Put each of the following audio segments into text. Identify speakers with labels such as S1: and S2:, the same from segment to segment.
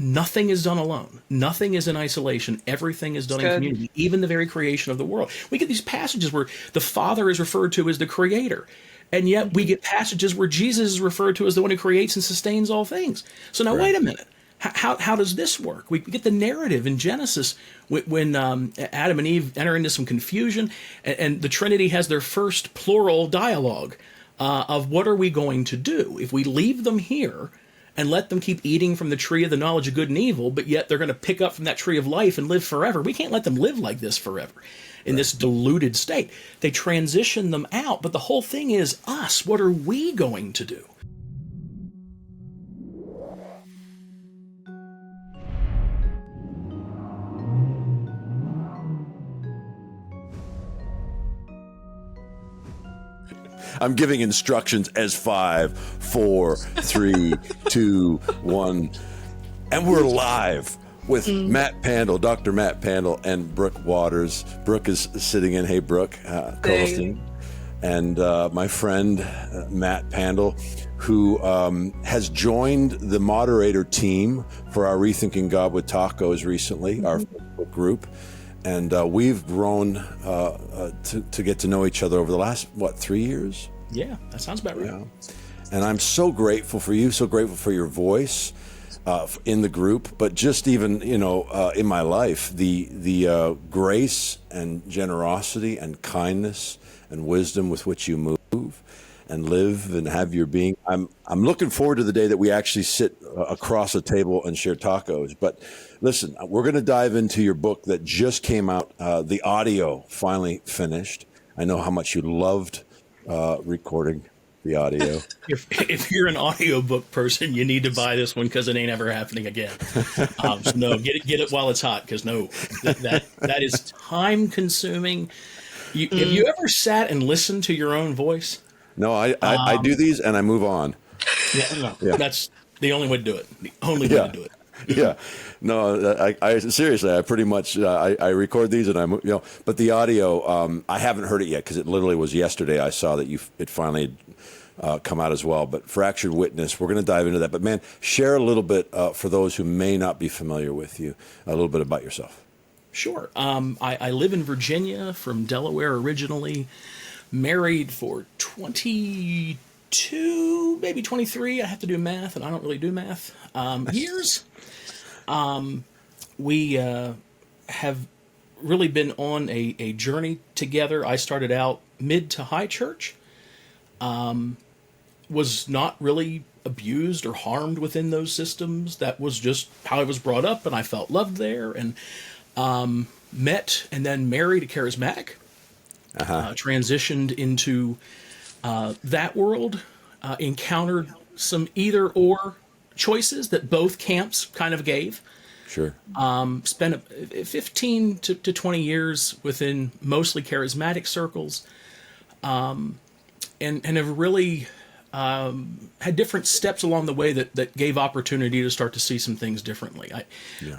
S1: nothing is done alone. Nothing is in isolation. Everything is done in community, even the very creation of the world. We get these passages where the Father is referred to as the creator, and yet we get passages where Jesus is referred to as the one who creates and sustains all things. So now, wait a minute. How does this work? We get the narrative in Genesis when Adam and Eve enter into some confusion, and the Trinity has their first plural dialogue of what are we going to do if we leave them here and let them keep eating from the tree of the knowledge of good and evil, but yet they're going to pick up from that tree of life and live forever. We can't let them live like this forever in this diluted state. They transition them out, but the whole thing is us. What are we going to do?
S2: I'm giving instructions as 5, 4, 3, 2, 1. And we're live with Matt Pandel, Dr. Matt Pandel, and Brooke Waters. Brooke is sitting in. Hey, Brooke, co-hosting. And my friend, Matt Pandel, who has joined the moderator team for our Rethinking God with Tacos recently, our Facebook group. And we've grown to get to know each other over the last, 3 years?
S1: Yeah, that sounds about right.
S2: Yeah. And I'm so grateful for you, so grateful for your voice in the group, but just even, in my life, the grace and generosity and kindness and wisdom with which you move and live and have your being. I'm looking forward to the day that we actually sit across a table and share tacos. But listen, we're going to dive into your book that just came out. The audio finally finished. I know how much you loved recording the audio.
S1: If you're an audiobook person, you need to buy this one because it ain't ever happening again. So no, get it while it's hot, because no, that is time consuming. Have you ever sat and listened to your own voice?
S2: No, I do these and I move on.
S1: Yeah, that's the only way to do it. The only way to do it.
S2: Yeah, no, I seriously, I pretty much, I record these and but the audio, I haven't heard it yet because it literally was yesterday I saw that it finally come out as well. But Fractured Witness, we're going to dive into that. But man, share a little bit for those who may not be familiar with you, a little bit about yourself.
S1: Sure. I live in Virginia, from Delaware originally, married for 22, maybe 23. I have to do math, and I don't really do math. Years. We have really been on a journey together. I started out mid to high church, was not really abused or harmed within those systems. That was just how I was brought up, and I felt loved there, and met and then married a charismatic, transitioned into that world, encountered some either or choices that both camps kind of gave.
S2: Sure.
S1: Spent 15 to 20 years within mostly charismatic circles, and have really had different steps along the way that gave opportunity to start to see some things differently.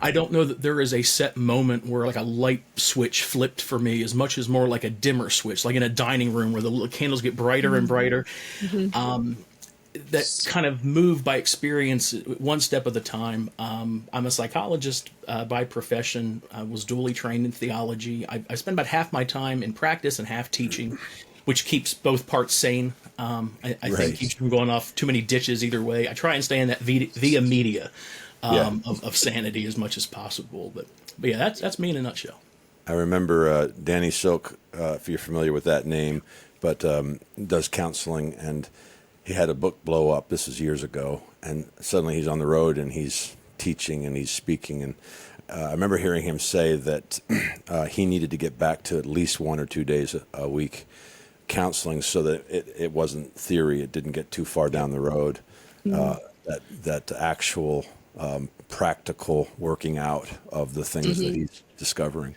S1: I don't know that there is a set moment where like a light switch flipped for me, as much as more like a dimmer switch, like in a dining room where the little candles get brighter and brighter. That kind of moved by experience, one step at a time. I'm a psychologist by profession. I was dually trained in theology. I spend about half my time in practice and half teaching, which keeps both parts sane. I think keeps from going off too many ditches either way. I try and stay in that via media of sanity as much as possible. But yeah, that's me in a nutshell.
S2: I remember Danny Silk, if you're familiar with that name, but does counseling, and he had a book blow up. This is years ago, and suddenly he's on the road and he's teaching and he's speaking. And I remember hearing him say that he needed to get back to at least 1 or 2 days a week counseling, so that it wasn't theory. It didn't get too far down the road. That actual practical working out of the things that he's discovering.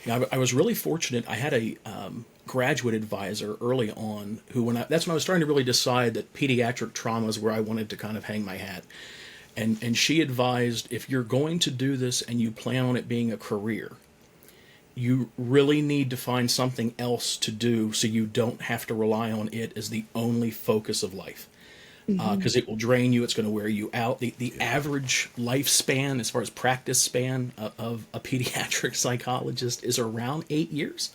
S1: Yeah, I was really fortunate. I had a graduate advisor early on who, that's when I was starting to really decide that pediatric trauma is where I wanted to kind of hang my hat. And she advised, if you're going to do this and you plan on it being a career, you really need to find something else to do so you don't have to rely on it as the only focus of life. because it will drain you. It's going to wear you out. The average lifespan, as far as practice span of a pediatric psychologist, is around 8 years.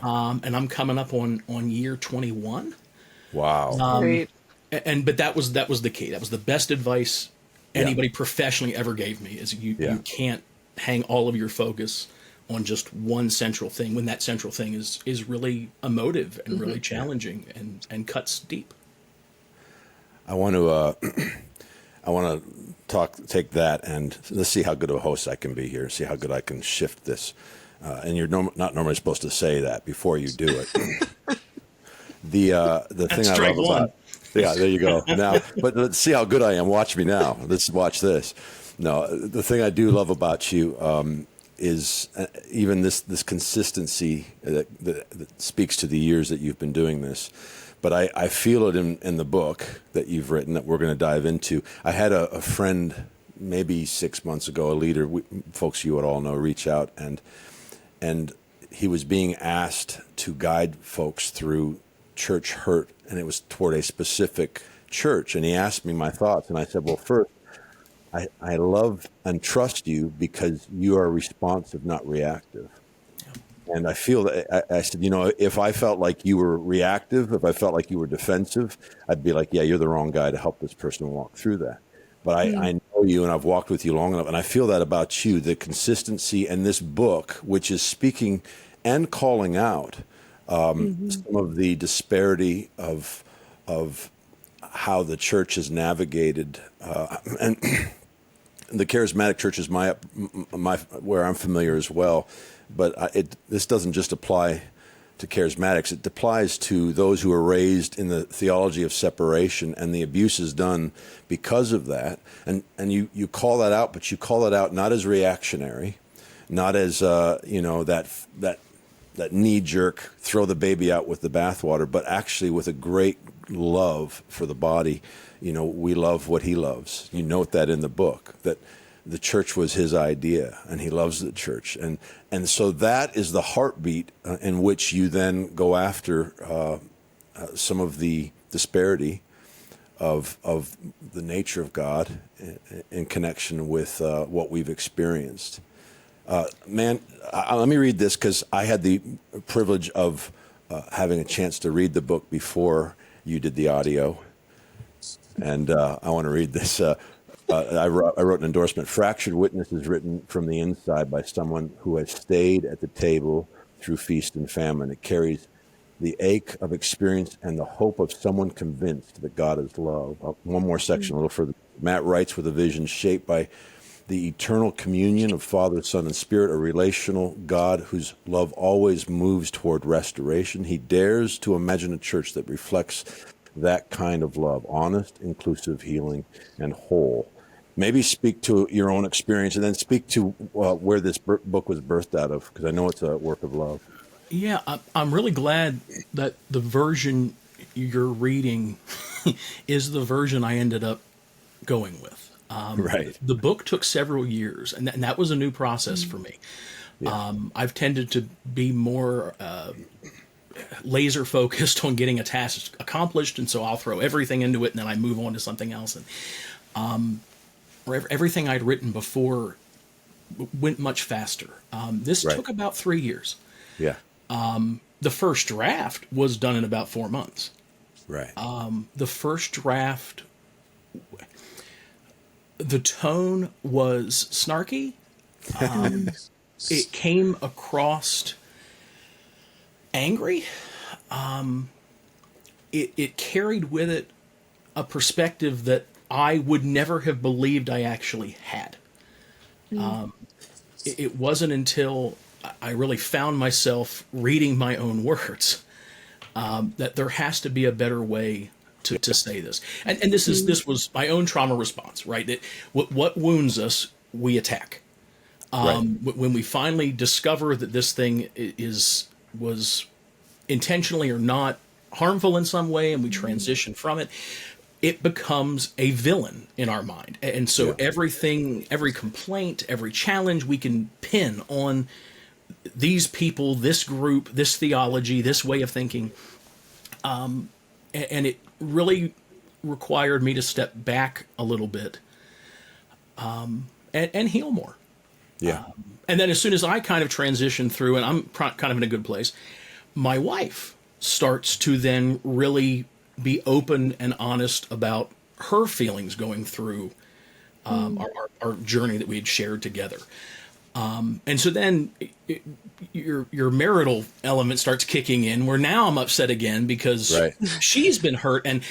S1: And I'm coming up on year 21.
S2: Wow.
S3: Great.
S1: But that was the key. That was the best advice anybody professionally ever gave me. Is you can't hang all of your focus on just one central thing when that central thing is really emotive and really challenging and cuts deep.
S2: I want to take that and let's see how good of a host I can be here. See how good I can shift this. And you're not normally supposed to say that before you do it. The thing I love about there you go. Now, but let's see how good I am. Watch me now. Let's watch this. No, the thing I do love about you is even this consistency that speaks to the years that you've been doing this. But I feel it in the book that you've written that we're going to dive into. I had a friend maybe 6 months ago, a leader, folks you would all know, reach out, and he was being asked to guide folks through church hurt, and it was toward a specific church. And he asked me my thoughts, and I said, well, first, I love and trust you because you are responsive, not reactive. And I feel that I said, if I felt like you were reactive, if I felt like you were defensive, I'd be like, yeah, you're the wrong guy to help this person walk through that. But I know you and I've walked with you long enough. And I feel that about you, the consistency and this book, which is speaking and calling out some of the disparity of how the church is navigated. And the charismatic church is my where I'm familiar as well. But this doesn't just apply to charismatics. It applies to those who are raised in the theology of separation and the abuses done because of that. And you call that out, but you call it out not as reactionary, not as that knee-jerk, throw the baby out with the bathwater, but actually with a great love for the body. We love what he loves. You note that in the book, that the church was his idea, and he loves the church. And so that is the heartbeat in which you then go after some of the disparity of the nature of God in connection with what we've experienced. Let me read this because I had the privilege of having a chance to read the book before you did the audio. And I want to read this. I wrote an endorsement. Fractured Witness is written from the inside by someone who has stayed at the table through feast and famine. It carries the ache of experience and the hope of someone convinced that God is love. One more section, a little further. Matt writes with a vision shaped by the eternal communion of Father, Son, and Spirit, a relational God whose love always moves toward restoration. He dares to imagine a church that reflects that kind of love, honest, inclusive, healing, and whole. Maybe speak to your own experience and then speak to where this book was birthed out of, because I know it's a work of love.
S1: Yeah, I'm really glad that the version you're reading is the version I ended up going with.
S2: Right.
S1: The book took several years, and that was a new process for me. Yeah. I've tended to be more laser focused on getting a task accomplished, and so I'll throw everything into it, and then I move on to something else. And everything I'd written before went much faster. This took about 3 years.
S2: Yeah.
S1: The first draft was done in about 4 months.
S2: Right.
S1: The first draft, the tone was snarky. It came across angry. It carried with it a perspective that I would never have believed I actually had. It wasn't until I really found myself reading my own words that there has to be a better way to say this. And this was my own trauma response, right? That what wounds us, we attack. When we finally discover that this thing was intentionally or not harmful in some way, and we transition from it, it becomes a villain in our mind. And so everything, every complaint, every challenge we can pin on these people, this group, this theology, this way of thinking. And it really required me to step back a little bit, and heal more.
S2: Yeah.
S1: And then as soon as I kind of transition through, and I'm kind of in a good place, my wife starts to then really be open and honest about her feelings going through our journey that we had shared together. And so then your marital element starts kicking in, where now I'm upset again because
S2: Right.
S1: she's been hurt, and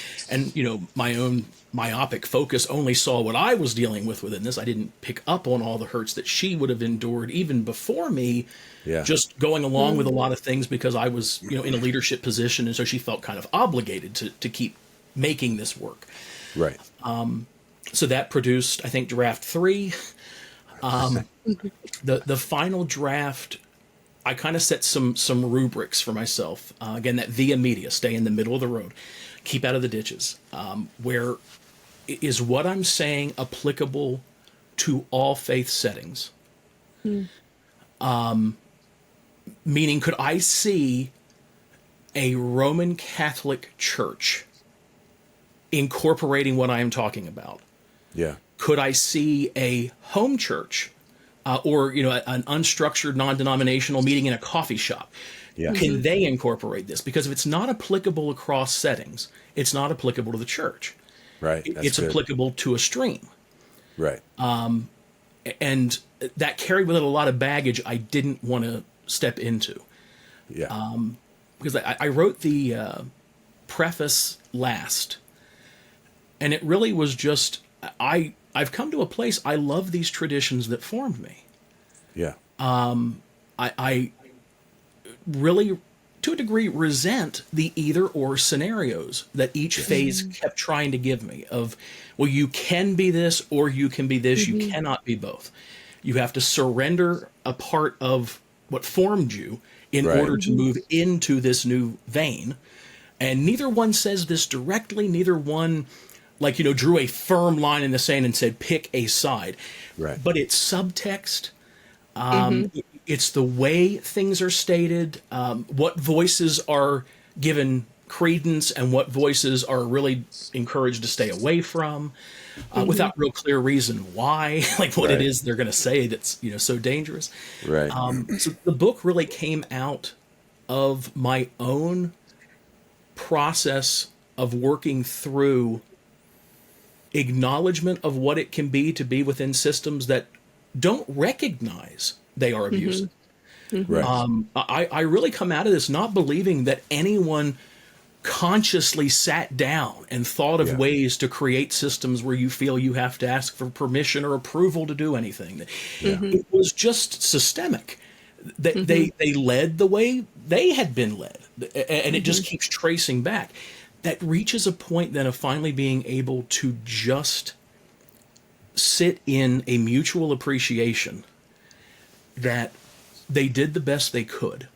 S1: my own myopic focus only saw what I was dealing with within this. I didn't pick up on all the hurts that she would have endured even before me.
S2: Yeah.
S1: Just going along with a lot of things because I was in a leadership position, and so she felt kind of obligated to keep making this work.
S2: Right.
S1: So that produced, I think, draft 3. The final draft, I kind of set some rubrics for myself. Again, that via media, stay in the middle of the road, keep out of the ditches. Where is what I'm saying applicable to all faith settings? Meaning, could I see a Roman Catholic church incorporating what I am talking about?
S2: Yeah.
S1: Could I see a home church or an unstructured, non-denominational meeting in a coffee shop?
S2: Yeah.
S1: Can they incorporate this? Because if it's not applicable across settings, it's not applicable to the church.
S2: Right. That's
S1: It's
S2: good.
S1: applicable to a stream.
S2: Right.
S1: And that carried with it a lot of baggage I didn't want to step into.
S2: Yeah.
S1: Because I wrote the preface last, and it really was just, I've come to a place, I love these traditions that formed me.
S2: Yeah.
S1: I really, to a degree, resent the either-or scenarios that each phase kept trying to give me of, well, you can be this or you can be this. You cannot be both. You have to surrender a part of what formed you in
S2: Right.
S1: order to move into this new vein. And neither one says this directly. Neither one, drew a firm line in the sand and said, pick a side.
S2: Right.
S1: But it's subtext. It's the way things are stated, what voices are given credence and what voices are really encouraged to stay away from, without real clear reason why, what
S2: Right.
S1: it is they're going to say that's so dangerous.
S2: Right.
S1: So the book really came out of my own process of working through acknowledgement of what it can be to be within systems that don't recognize they are abusive.
S2: Right.
S1: I really come out of this not believing that anyone consciously sat down and thought of
S2: Yeah.
S1: ways to create systems where you feel you have to ask for permission or approval to do anything. It was just systemic. They led the way they had been led, and it just keeps tracing back. That reaches a point then of finally being able to just sit in a mutual appreciation that they did the best they could.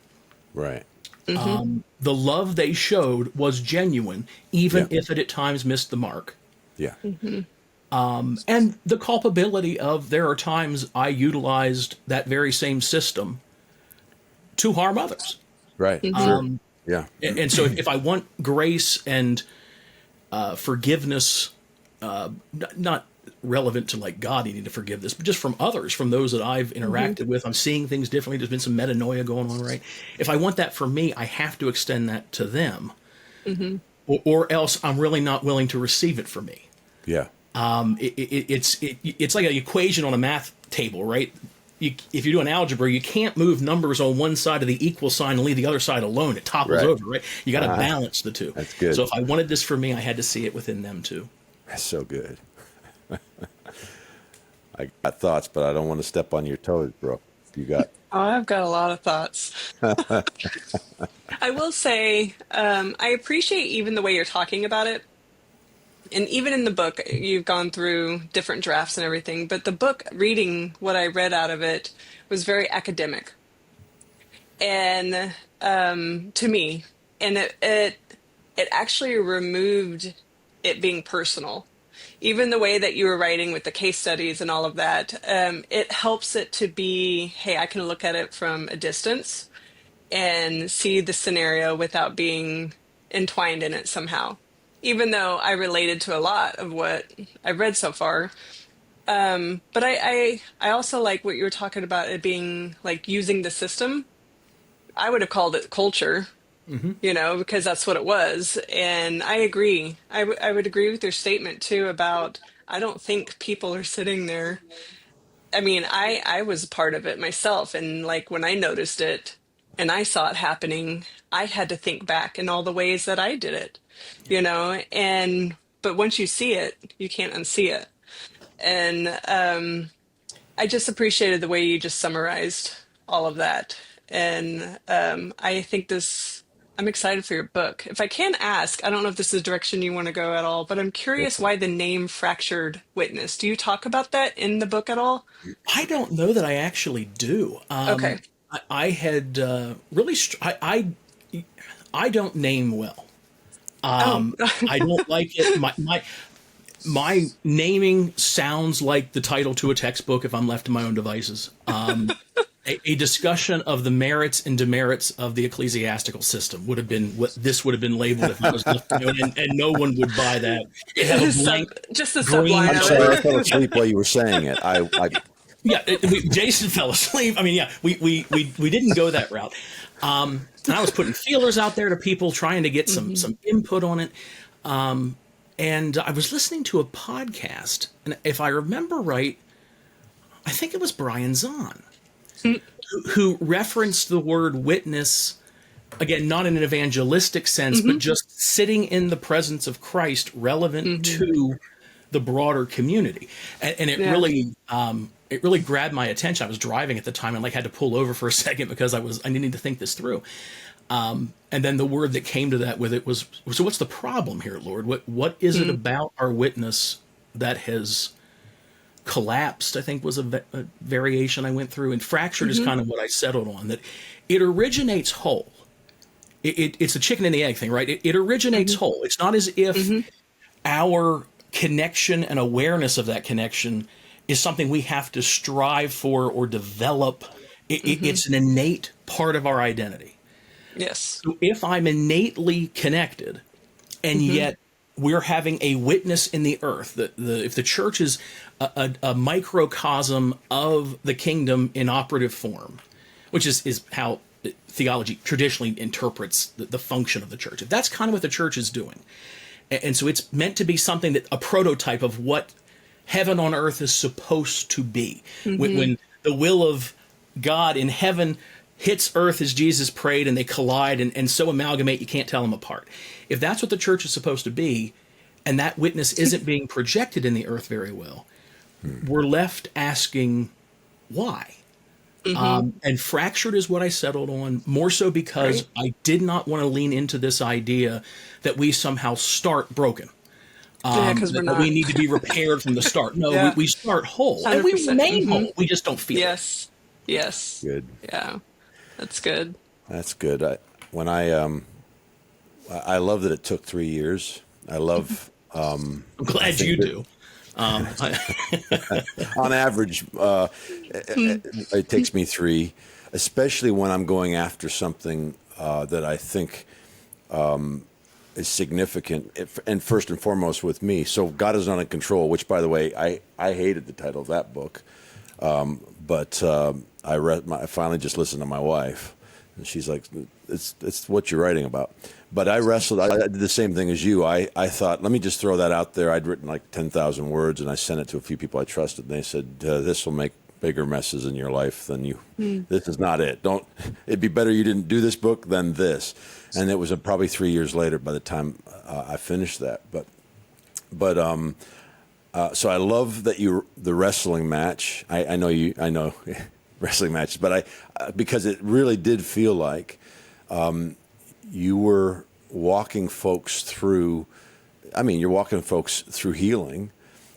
S2: Right.
S1: The love they showed was genuine, even
S2: Yeah.
S1: if it at times missed the mark.
S2: Yeah.
S1: And the culpability of there are times I utilized that very same system to harm others.
S2: Right. Sure. Yeah.
S1: And so if I want grace and forgiveness, not relevant to God needing to forgive this, but just from others, from those that I've interacted with, I'm seeing things differently. There's been some metanoia going on, right? If I want that for me, I have to extend that to them, or else I'm really not willing to receive it for me.
S2: Yeah.
S1: It's like an equation on a math table, right? If you're doing algebra, you can't move numbers on one side of the equal sign and leave the other side alone. It topples
S2: Right.
S1: over, right? You got to balance the two.
S2: That's good.
S1: So if I wanted this for me, I had to see it within them too.
S2: That's so good. I got thoughts, but I don't want to step on your toes, bro. You got.
S3: Oh, I've got a lot of thoughts. I will say, I appreciate even the way you're talking about it. And even in the book, you've gone through different drafts and everything, but the book, reading what I read out of it, was very academic. And to me, and it actually removed it being personal. Even the way that you were writing with the case studies and all of that, it helps it to be, hey, I can look at it from a distance and see the scenario without being entwined in it somehow. even though I related to a lot of what I've read so far. But I also like what you were talking about, it being like using the system. I would have called it culture, because that's what it was. And I agree. I would agree with your statement too about I don't think people are sitting there. I mean, I was a part of it myself, and like when I noticed it and I saw it happening, I had to think back in all the ways that I did it, and but once you see it, you can't unsee it. And I just appreciated the way you just summarized all of that. And I think I'm excited for your book. If I can ask, I don't know if this is the direction you want to go at all, but I'm curious why the name Fractured Witness. Do you talk about that in the book at all?
S1: I don't know that I actually do.
S3: Okay.
S1: I had really, I don't name well.
S3: Oh,
S1: I don't like it. My naming sounds like the title to a textbook if I'm left to my own devices. A discussion of the merits and demerits of the ecclesiastical system would have been what this would have been labeled if I was left to my own, and no one would buy that. It had a blank
S3: just the
S1: green.
S3: subline
S2: I'm
S3: of
S2: sorry, I
S3: it.
S2: fell asleep while you were saying it.
S1: Yeah, Jason fell asleep. I mean, yeah, we didn't go that route. And I was putting feelers out there to people trying to get some input on it. And I was listening to a podcast, and if I remember right, I think it was Brian Zahn who referenced the word witness, again, not in an evangelistic sense, but just sitting in the presence of Christ relevant to the broader community. And it
S3: Yeah.
S1: really it really grabbed my attention. I was driving at the time and like had to pull over for a second because I needed to think this through. And then the word that came to that with it was, so what's the problem here, Lord? What is it about our witness that has collapsed? I think was a variation I went through. And fractured is kind of what I settled on, that it originates whole. It's the chicken and the egg thing, right? It originates whole. It's not as if our connection and awareness of that connection is something we have to strive for or develop. It's an innate part of our identity.
S3: Yes.
S1: So if I'm innately connected, and yet we're having a witness in the earth, if the church is a microcosm of the kingdom in operative form, which is how theology traditionally interprets the function of the church. If that's kind of what the church is doing, and so it's meant to be something that a prototype of what heaven on earth is supposed to be. When the will of God in heaven hits earth as Jesus prayed, and they collide and so amalgamate you can't tell them apart. If that's what the church is supposed to be, and that witness isn't being projected in the earth very well, we're left asking why. And fractured is what I settled on, more so because I did not want to lean into this idea that we somehow start broken.
S3: Yeah, because we're
S1: That
S3: not.
S1: we need to be repaired from the start. No,
S3: Yeah.
S1: we start whole, and we
S3: 100%.
S1: remain whole. We just don't feel it.
S3: Yes. Yes.
S2: Good.
S3: Yeah. That's good.
S2: That's good. I love that it took 3 years. I love.
S1: I'm glad you do.
S2: On average, it takes me 3, especially when I'm going after something that I think is significant, and first and foremost with me. So God is not in control, which, by the way, I hated the title of that book, but I finally just listened to my wife, and she's like, "It's what you're writing about." But I wrestled. I did the same thing as you. I thought, let me just throw that out there. I'd written like 10,000 words, and I sent it to a few people I trusted, and they said, "This will make bigger messes in your life than you. This is not it. Don't. It'd be better you didn't do this book than this." And it was probably 3 years later by the time I finished that. So I love that the wrestling match. I know wrestling matches, but because it really did feel like you were walking folks through. I mean, you're walking folks through healing,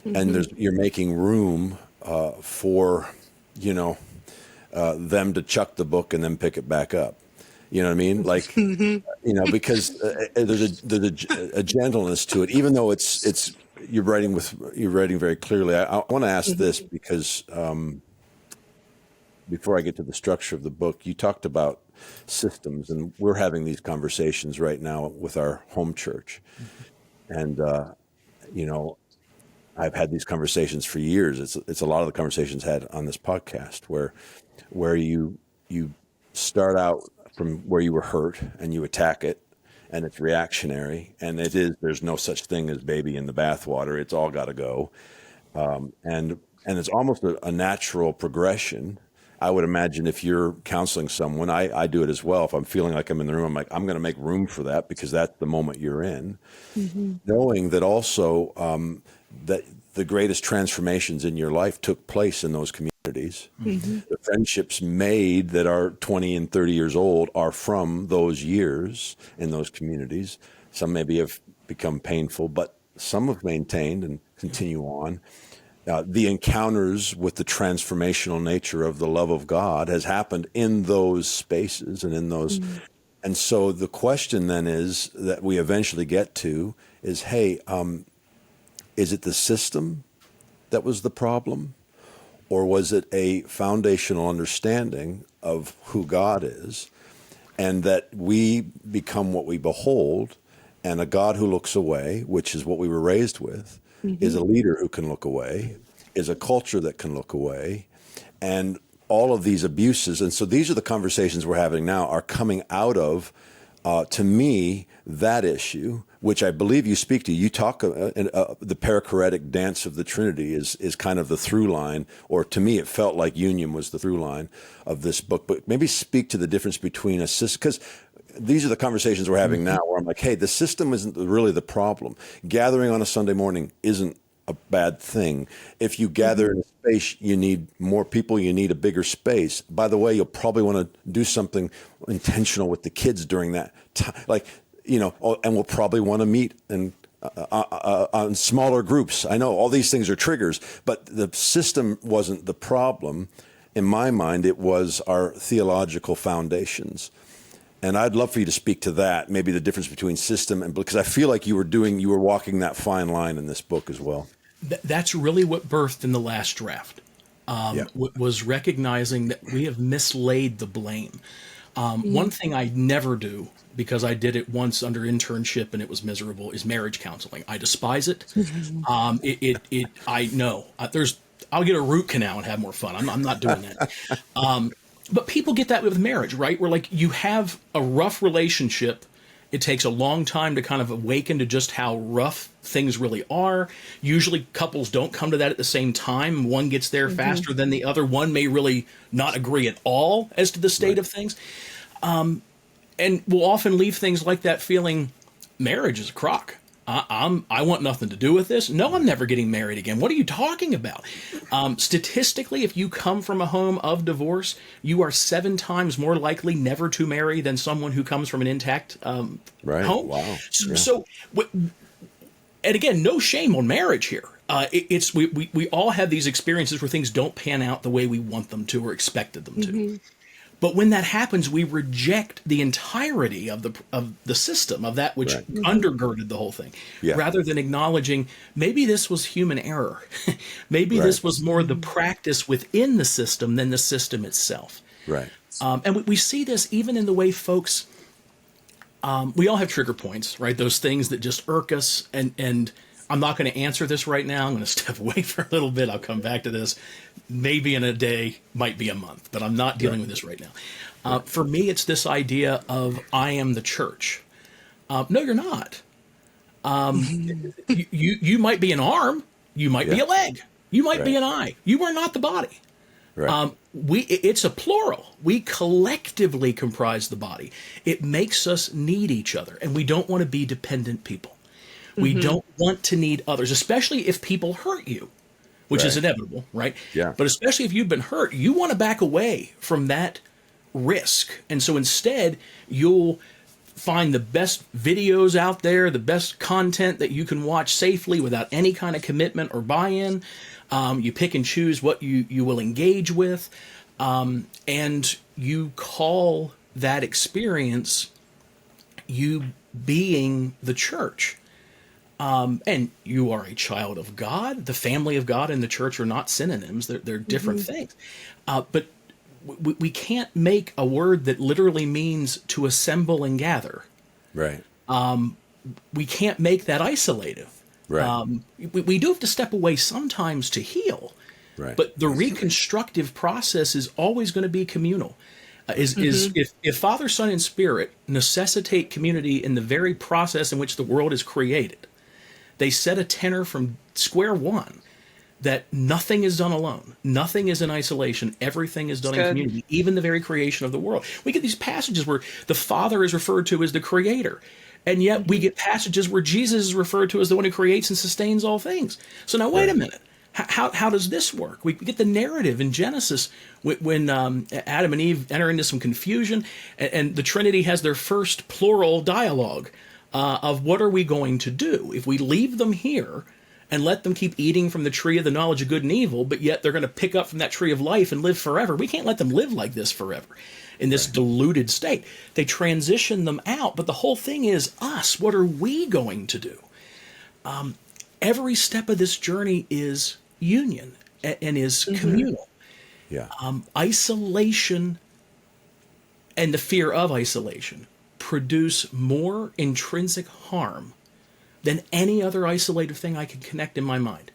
S2: and you're making room for them to chuck the book and then pick it back up. You know what I mean? Like, because there's a gentleness to it, even though it's you're writing very clearly. I want to ask this because before I get to the structure of the book, you talked about systems, and we're having these conversations right now with our home church. And you know, I've had these conversations for years. It's a lot of the conversations had on this podcast where you start out from where you were hurt and you attack it, and it's reactionary, and there's no such thing as baby in the bathwater. It's all got to go, and it's almost a natural progression. I would imagine if you're counseling someone, I do it as well. If I'm feeling like I'm in the room, I'm like, I'm going to make room for that because that's the moment you're in. Knowing that also that the greatest transformations in your life took place in those communities. The friendships made that are 20 and 30 years old are from those years in those communities. Some maybe have become painful, but some have maintained and continue on. The encounters with the transformational nature of the love of God has happened in those spaces and in those. And so the question then is that we eventually get to is, hey, is it the system that was the problem? Or was it a foundational understanding of who God is, and that we become what we behold, and a God who looks away, which is what we were raised with, is a leader who can look away, is a culture that can look away, and all of these abuses. And so these are the conversations we're having now are coming out of, to me, that issue, which I believe you speak to. You talk, the perichoretic dance of the Trinity is kind of the through line, or to me, it felt like union was the through line of this book. But maybe speak to the difference between a system, because these are the conversations we're having now, where I'm like, hey, the system isn't really the problem. Gathering on a Sunday morning isn't a bad thing. If you gather in a space, you need more people, you need a bigger space. By the way, you'll probably want to do something intentional with the kids during that time. Like, and we'll probably want to meet and on smaller groups. I know all these things are triggers, but the system wasn't the problem. In my mind, it was our theological foundations. And I'd love for you to speak to that, maybe the difference between system and, because I feel like you were walking that fine line in this book as well.
S1: That's really what birthed in the last draft, was recognizing that we have mislaid the blame. One thing I never do, because I did it once under internship and it was miserable, is marriage counseling. I despise it. I know I'll get a root canal and have more fun. I'm not doing that. But people get that with marriage, right? Where like you have a rough relationship. It takes a long time to kind of awaken to just how rough things really are. Usually couples don't come to that at the same time. One gets there faster than the other. One may really not agree at all as to the state of things. And we'll often leave things like that feeling marriage is a crock. I want nothing to do with this. No, I'm never getting married again. What are you talking about? Statistically, if you come from a home of divorce, you are 7 times more likely never to marry than someone who comes from an intact home.
S2: Wow.
S1: So, and again, no shame on marriage here. We all have these experiences where things don't pan out the way we want them to or expected them to. But when that happens, we reject the entirety of the system, of that which undergirded the whole thing, rather than acknowledging maybe this was human error. Maybe this was more the practice within the system than the system itself.
S2: Right.
S1: And we see this even in the way folks, we all have trigger points, right? Those things that just irk us. And I'm not going to answer this right now. I'm going to step away for a little bit. I'll come back to this. Maybe in a day, might be a month, but I'm not dealing with this right now. For me, it's this idea of I am the church. No, you're not. You might be an arm. You might be a leg. You might be an eye. You are not the body. Right. It's a plural. We collectively comprise the body. It makes us need each other, and we don't want to be dependent people. We don't want to need others, especially if people hurt you, which is inevitable, right? Yeah. But especially if you've been hurt, you want to back away from that risk. And so instead, you'll find the best videos out there, the best content that you can watch safely without any kind of commitment or buy-in. You pick and choose what you will engage with. And you call that experience you being the church. And you are a child of God. The family of God and the church are not synonyms. They're different things. But we can't make a word that literally means to assemble and gather.
S2: Right.
S1: we can't make that isolative.
S2: Right.
S1: We do have to step away sometimes to heal,
S2: Right.
S1: but the reconstructive process is always going to be communal. If Father, Son, and Spirit necessitate community in the very process in which the world is created, they set a tenor from square one that nothing is done alone. Nothing is in isolation. Everything is done in community, even the very creation of the world. We get these passages where the Father is referred to as the Creator, and yet we get passages where Jesus is referred to as the one who creates and sustains all things. So now, wait a minute. How does this work? We get the narrative in Genesis when Adam and Eve enter into some confusion, and the Trinity has their first plural dialogue of what are we going to do if we leave them here and let them keep eating from the tree of the knowledge of good and evil, but yet they're going to pick up from that tree of life and live forever. We can't let them live like this forever in this diluted state. They transition them out, but the whole thing is us. What are we going to do? Every step of this journey is union and is communal.
S2: Yeah.
S1: Isolation and the fear of isolation produce more intrinsic harm than any other isolated thing I can connect in my mind.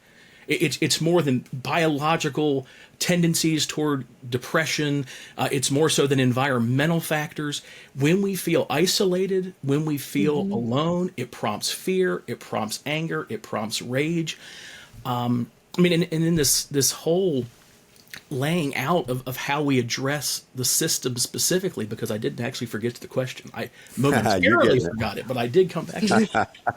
S1: It's more than biological tendencies toward depression. It's more so than environmental factors. When we feel isolated, when we feel alone, it prompts fear, it prompts anger, it prompts rage. And in this whole laying out of how we address the system specifically, because I didn't actually forget the question. I momentarily forgot it, but I did come back to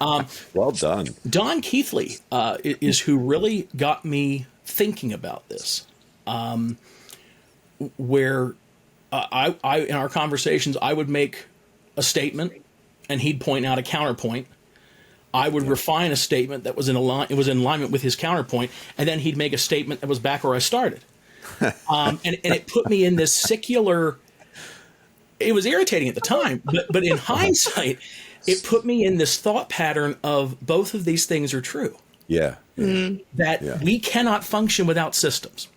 S1: it.
S2: Well done.
S1: Don Keithley is who really got me thinking about this, where I in our conversations, I would make a statement and he'd point out a counterpoint. I would refine a statement that was in alignment with his counterpoint, and then he'd make a statement that was back where I started. And it put me in this secular. It was irritating at the time, but in hindsight, it put me in this thought pattern of both of these things are true.
S2: Yeah.
S1: That we cannot function without systems.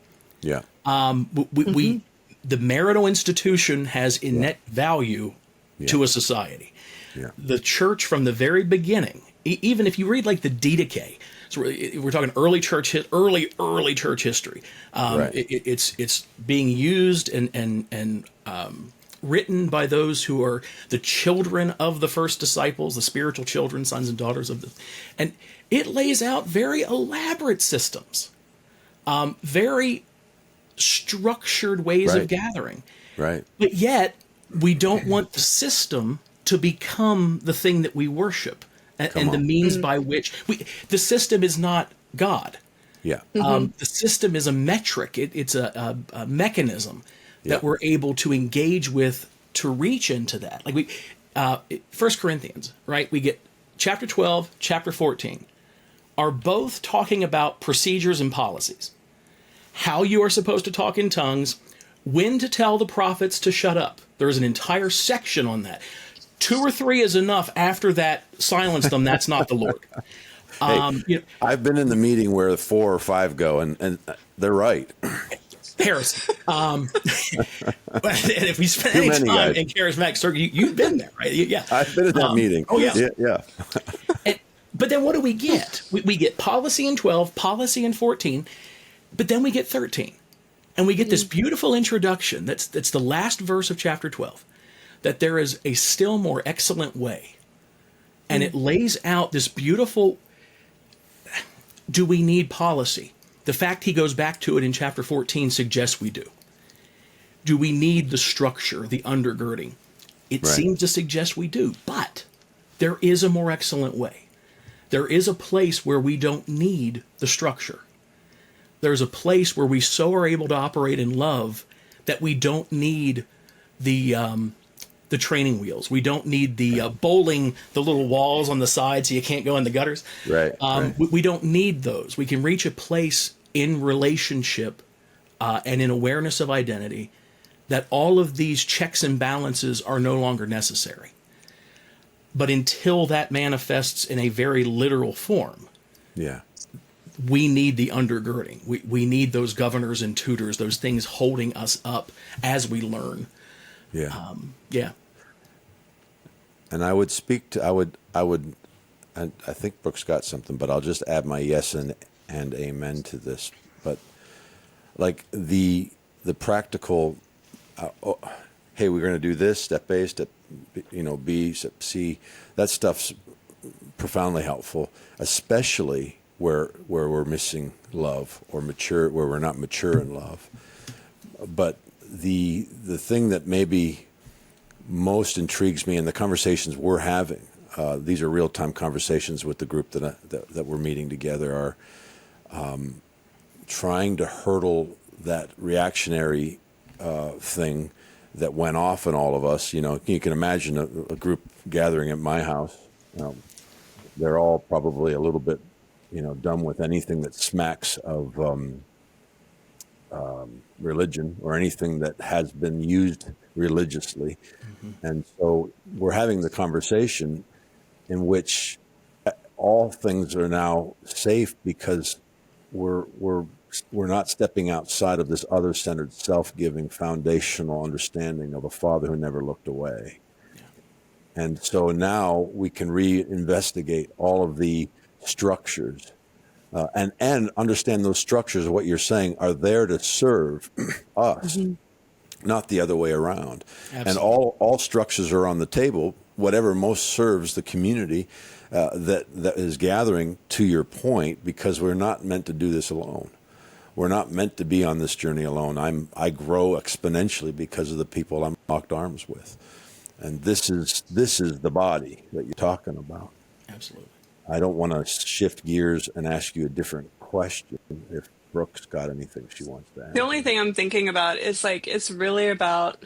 S2: Yeah.
S1: The marital institution has innate value to a society.
S2: Yeah.
S1: The church from the very beginning, even if you read like the Didache, so we're talking early church history. It's being used and written by those who are the children of the first disciples, the spiritual children, sons and daughters of the, and it lays out very elaborate systems, very structured ways of gathering.
S2: Right.
S1: But yet we don't want the system to become the thing that we worship. And the means by which the system is not God.
S2: Yeah.
S1: The system is a metric. It's a mechanism that we're able to engage with to reach into that. Like 1 Corinthians, right? We get chapter 12, chapter 14 are both talking about procedures and policies. How you are supposed to talk in tongues, when to tell the prophets to shut up. There is an entire section on that. 2 or 3 is enough. After that, silence them. That's not the Lord.
S2: I've been in the meeting where 4 or 5 go, and they're right.
S1: Heresy. And if we spend any time in charismatic circle, you've been there, right? Yeah.
S2: I've been in that meeting.
S1: Oh, yeah.
S2: Yeah.
S1: But then what do we get? We get policy in 12, policy in 14, but then we get 13. And we get this beautiful introduction. That's the last verse of chapter 12. That there is a still more excellent way. And it lays out this beautiful, do we need policy? The fact he goes back to it in chapter 14 suggests we do. Do we need the structure, the undergirding? It seems to suggest we do, but there is a more excellent way. There is a place where we don't need the structure. There's a place where we so are able to operate in love that we don't need the training wheels. We don't need the bowling, the little walls on the side so you can't go in the gutters.
S2: Right.
S1: We don't need those. We can reach a place in relationship and in awareness of identity that all of these checks and balances are no longer necessary. But until that manifests in a very literal form, we need the undergirding. We need those governors and tutors, those things holding us up as we learn.
S2: And I would speak to, and I think Brooke's got something, but I'll just add my yes and amen to this. But like the practical, hey, we're going to do this, step A, step, B, step C. That stuff's profoundly helpful, especially where we're missing love or mature, where we're not mature in love. But the thing that maybe most intrigues me in the conversations we're having, these are real-time conversations with the group that we're meeting together, are trying to hurdle that reactionary thing that went off in all of us. You can imagine a group gathering at my house. They're all probably a little bit, done with anything that smacks of religion or anything that has been used religiously. Mm-hmm. And so we're having the conversation in which all things are now safe because we're not stepping outside of this other-centered, self-giving, foundational understanding of a Father who never looked away. Yeah. And so now we can reinvestigate all of the structures and understand those structures, what you're saying, are there to serve us, mm-hmm. not the other way around. Absolutely. And all structures are on the table, whatever most serves the community that is gathering, to your point, because we're not meant to do this alone. We're not meant to be on this journey alone. I grow exponentially because of the people I'm locked arms with. And this is the body that you're talking about.
S1: Absolutely.
S2: I don't want to shift gears and ask you a different question if Brooke's got anything she wants to add.
S3: The only thing I'm thinking about is it's really about,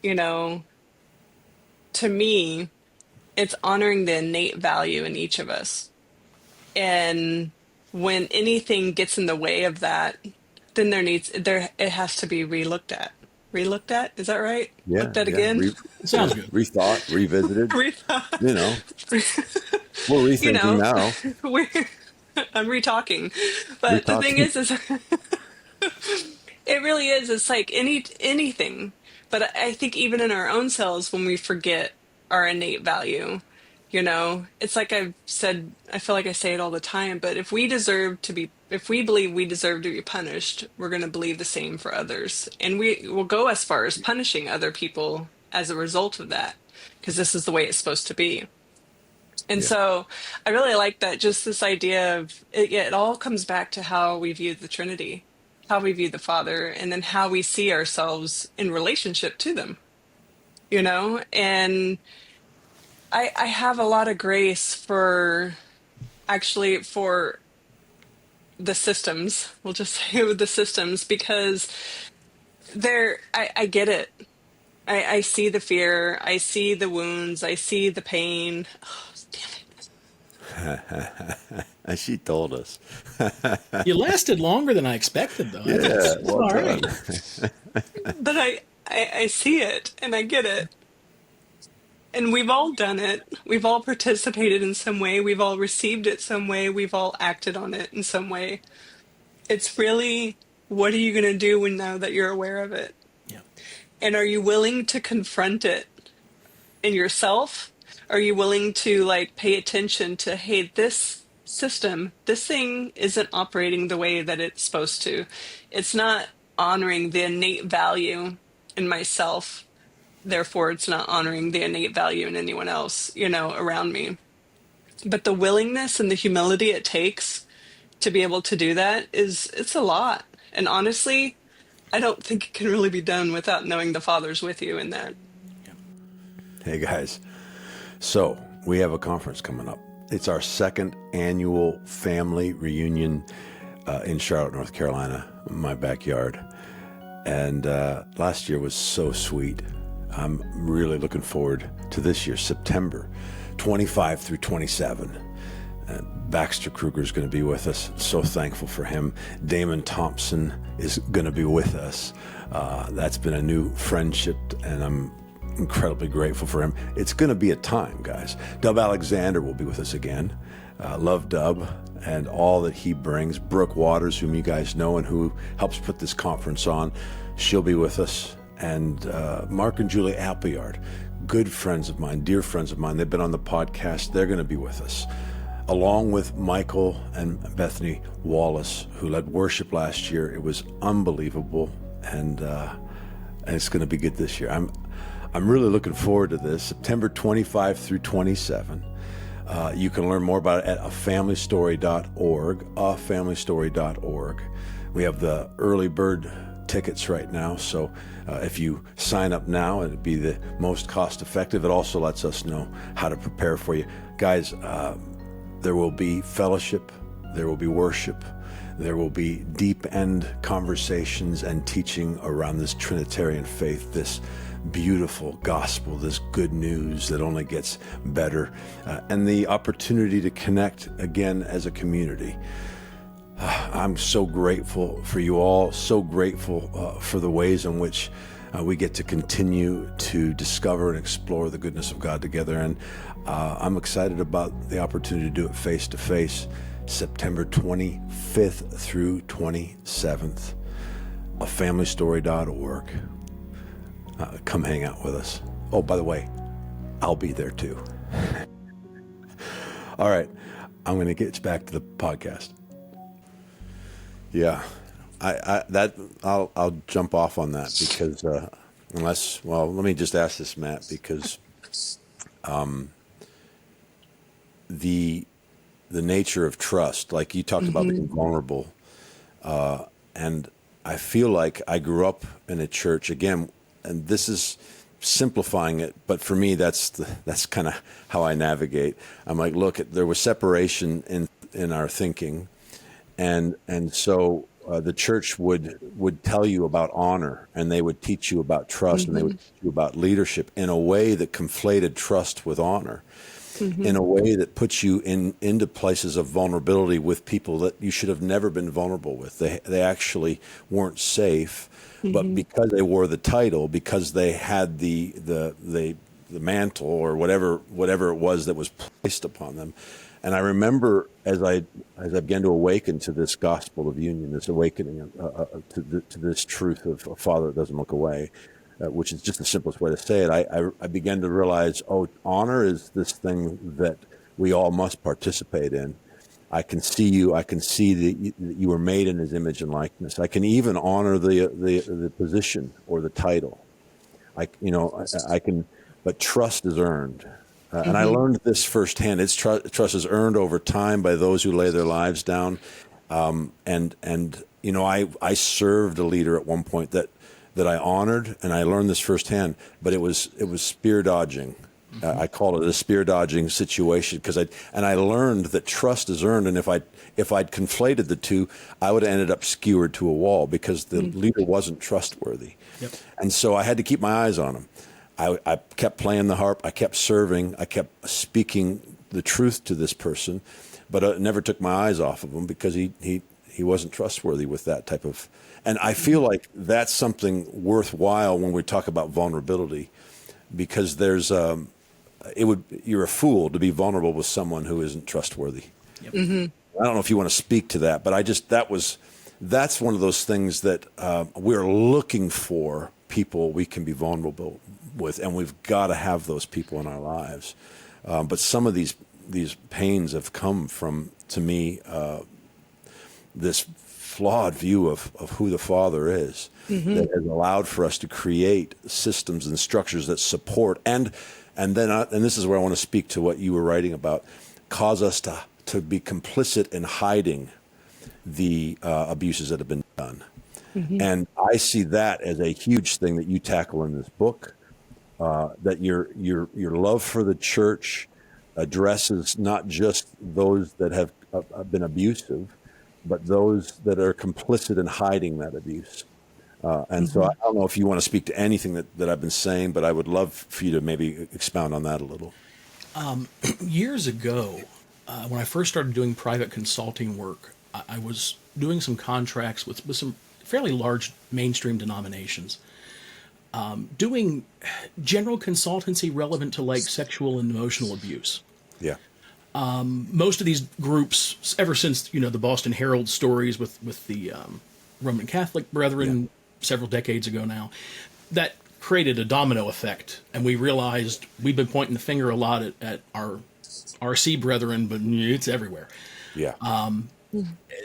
S3: to me, it's honoring the innate value in each of us. And when anything gets in the way of that, then it has to be relooked at. Relooked at? Is that right?
S2: Yeah.
S3: Looked at again?
S1: Sounds good.
S2: Rethought, revisited.
S3: Rethought.
S2: We're rethinking now.
S3: I'm retalking. But the thing is it really is. It's like anything. But I think even in our own selves, when we forget our innate value, it's like I've said, I feel like I say it all the time, but if we believe we deserve to be punished, we're going to believe the same for others. And we will go as far as punishing other people as a result of that, because this is the way it's supposed to be. And so I really like that, just this idea of it all comes back to how we view the Trinity, how we view the Father, and then how we see ourselves in relationship to them, and I have a lot of grace for the systems. We'll just say with the systems, because I get it. I see the fear. I see the wounds. I see the pain. Oh, damn
S2: it. She told us.
S1: You lasted longer than I expected, though.
S2: Yeah, well
S1: all
S2: done.
S1: Right.
S3: But I see it, and I get it. And we've all done it. We've all participated in some way. We've all received it some way. We've all acted on it in some way. It's really, what are you going to do now that you're aware of it?
S1: Yeah.
S3: And are you willing to confront it in yourself? Are you willing to pay attention to, hey, this system, this thing isn't operating the way that it's supposed to. It's not honoring the innate value in myself. Therefore, it's not honoring the innate value in anyone else, around me. But the willingness and the humility it takes to be able to do that it's a lot. And honestly, I don't think it can really be done without knowing the Father's with you in that.
S2: Hey, guys. So we have a conference coming up. It's our second annual family reunion in Charlotte, North Carolina, my backyard. And last year was so sweet. I'm really looking forward to this year, September 25 through 27. Baxter Kruger is going to be with us. So thankful for him. Damon Thompson is going to be with us. That's been a new friendship, and I'm incredibly grateful for him. It's going to be a time, guys. Dub Alexander will be with us again. Love Dub and all that he brings. Brooke Waters, whom you guys know and who helps put this conference on, she'll be with us. And Mark and Julie Appleyard, good friends of mine, dear friends of mine. They've been on the podcast. They're going to be with us, along with Michael and Bethany Wallace, who led worship last year. It was unbelievable, and it's going to be good this year. I'm really looking forward to this. September 25 through 27. You can learn more about it at afamilystory.org, afamilystory.org. We have the early bird tickets right now, so if you sign up now, it'd be the most cost effective. It also lets us know how to prepare for you. Guys, there will be fellowship, there will be worship, there will be deep end conversations and teaching around this Trinitarian faith, this beautiful gospel, this good news that only gets better, and the opportunity to connect again as a community. I'm so grateful for you all, so grateful for the ways in which we get to continue to discover and explore the goodness of God together. And I'm excited about the opportunity to do it face to face, September 25th through 27th, afamilystory.org. Come hang out with us. Oh, by the way, I'll be there too. All right, I'm going to get back to the podcast. Yeah, I'll jump off on that because let me just ask this, Matt, because the nature of trust, like you talked about being vulnerable, and I feel like I grew up in a church again, and this is simplifying it, but for me that's kind of how I navigate. I'm like, look, there was separation in our thinking. And so the church would tell you about honor, and they would teach you about trust, and they would teach you about leadership in a way that conflated trust with honor, in a way that puts you into places of vulnerability with people that you should have never been vulnerable with. They actually weren't safe, but because they wore the title, because they had the mantle or whatever it was that was placed upon them. And I remember as I began to awaken to this gospel of union, this awakening to this truth of a Father that doesn't look away, which is just the simplest way to say it, I began to realize, honor is this thing that we all must participate in. I can see you. I can see that you were made in His image and likeness. I can even honor the position or the title. I can, but trust is earned. And I learned this firsthand. Trust is earned over time by those who lay their lives down. I served a leader at one point that I honored, and I learned this firsthand. But it was spear dodging. I call it a spear dodging situation because I learned that trust is earned, and if I'd conflated the two, I would have ended up skewered to a wall because the leader wasn't trustworthy. Yep. And so I had to keep my eyes on him. I kept playing the harp. I kept serving. I kept speaking the truth to this person, but I never took my eyes off of him because he wasn't trustworthy with that type of. And I feel like that's something worthwhile when we talk about vulnerability, because there's you're a fool to be vulnerable with someone who isn't trustworthy. Yep. I don't know if you want to speak to that, but that's one of those things that we're looking for. People we can be vulnerable with, and we've got to have those people in our lives. But some of these pains have come from, to me, this flawed view of who the Father is, that has allowed for us to create systems and structures that support and this is where I want to speak to what you were writing about, cause us to be complicit in hiding the abuses that have been done. And I see that as a huge thing that you tackle in this book, that your love for the church addresses not just those that have been abusive, but those that are complicit in hiding that abuse. So I don't know if you want to speak to anything that I've been saying, but I would love for you to maybe expound on that a little.
S1: Years ago, when I first started doing private consulting work, I was doing some contracts with some fairly large mainstream denominations, doing general consultancy relevant to like sexual and emotional abuse.
S2: Yeah.
S1: Most of these groups, ever since the Boston Herald stories with the Roman Catholic Brethren several decades ago now, that created a domino effect, and we realized we've been pointing the finger a lot at our RC brethren, but it's everywhere.
S2: Yeah.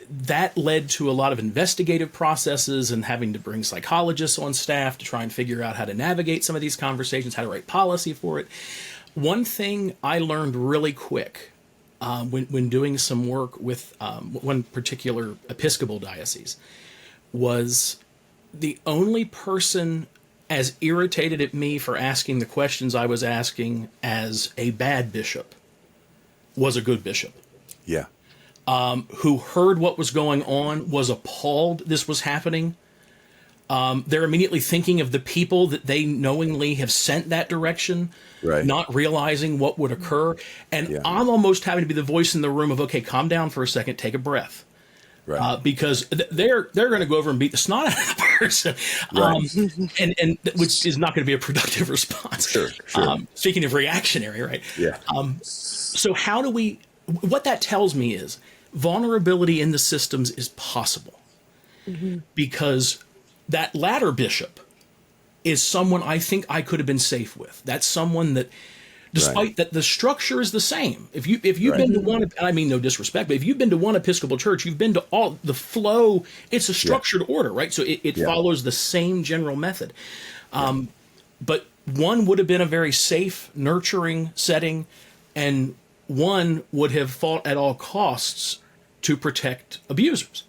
S1: That led to a lot of investigative processes and having to bring psychologists on staff to try and figure out how to navigate some of these conversations, how to write policy for it. One thing I learned really quick when doing some work with one particular Episcopal diocese was the only person as irritated at me for asking the questions I was asking as a bad bishop was a good bishop.
S2: Yeah.
S1: Who heard what was going on, was appalled this was happening. They're immediately thinking of the people that they knowingly have sent that direction,
S2: Right.
S1: not realizing what would occur. And
S2: Yeah.
S1: I'm almost having to be the voice in the room of, okay, calm down for a second, take a breath.
S2: Right.
S1: Because they're going to go over and beat the snot out of the person,
S2: Right.
S1: and which is not going to be a productive response.
S2: Sure.
S1: Speaking of reactionary, right?
S2: Yeah.
S1: So how do we? What that tells me is vulnerability in the systems is possible, because that latter bishop is someone I think I could have been safe with. That's someone that, despite that the structure is the same. If you've been to one, and I mean no disrespect, but if you've been to one Episcopal church, you've been to all the flow. It's a structured order, right? So it follows the same general method. But one would have been a very safe, nurturing setting, and one would have fought at all costs to protect abusers.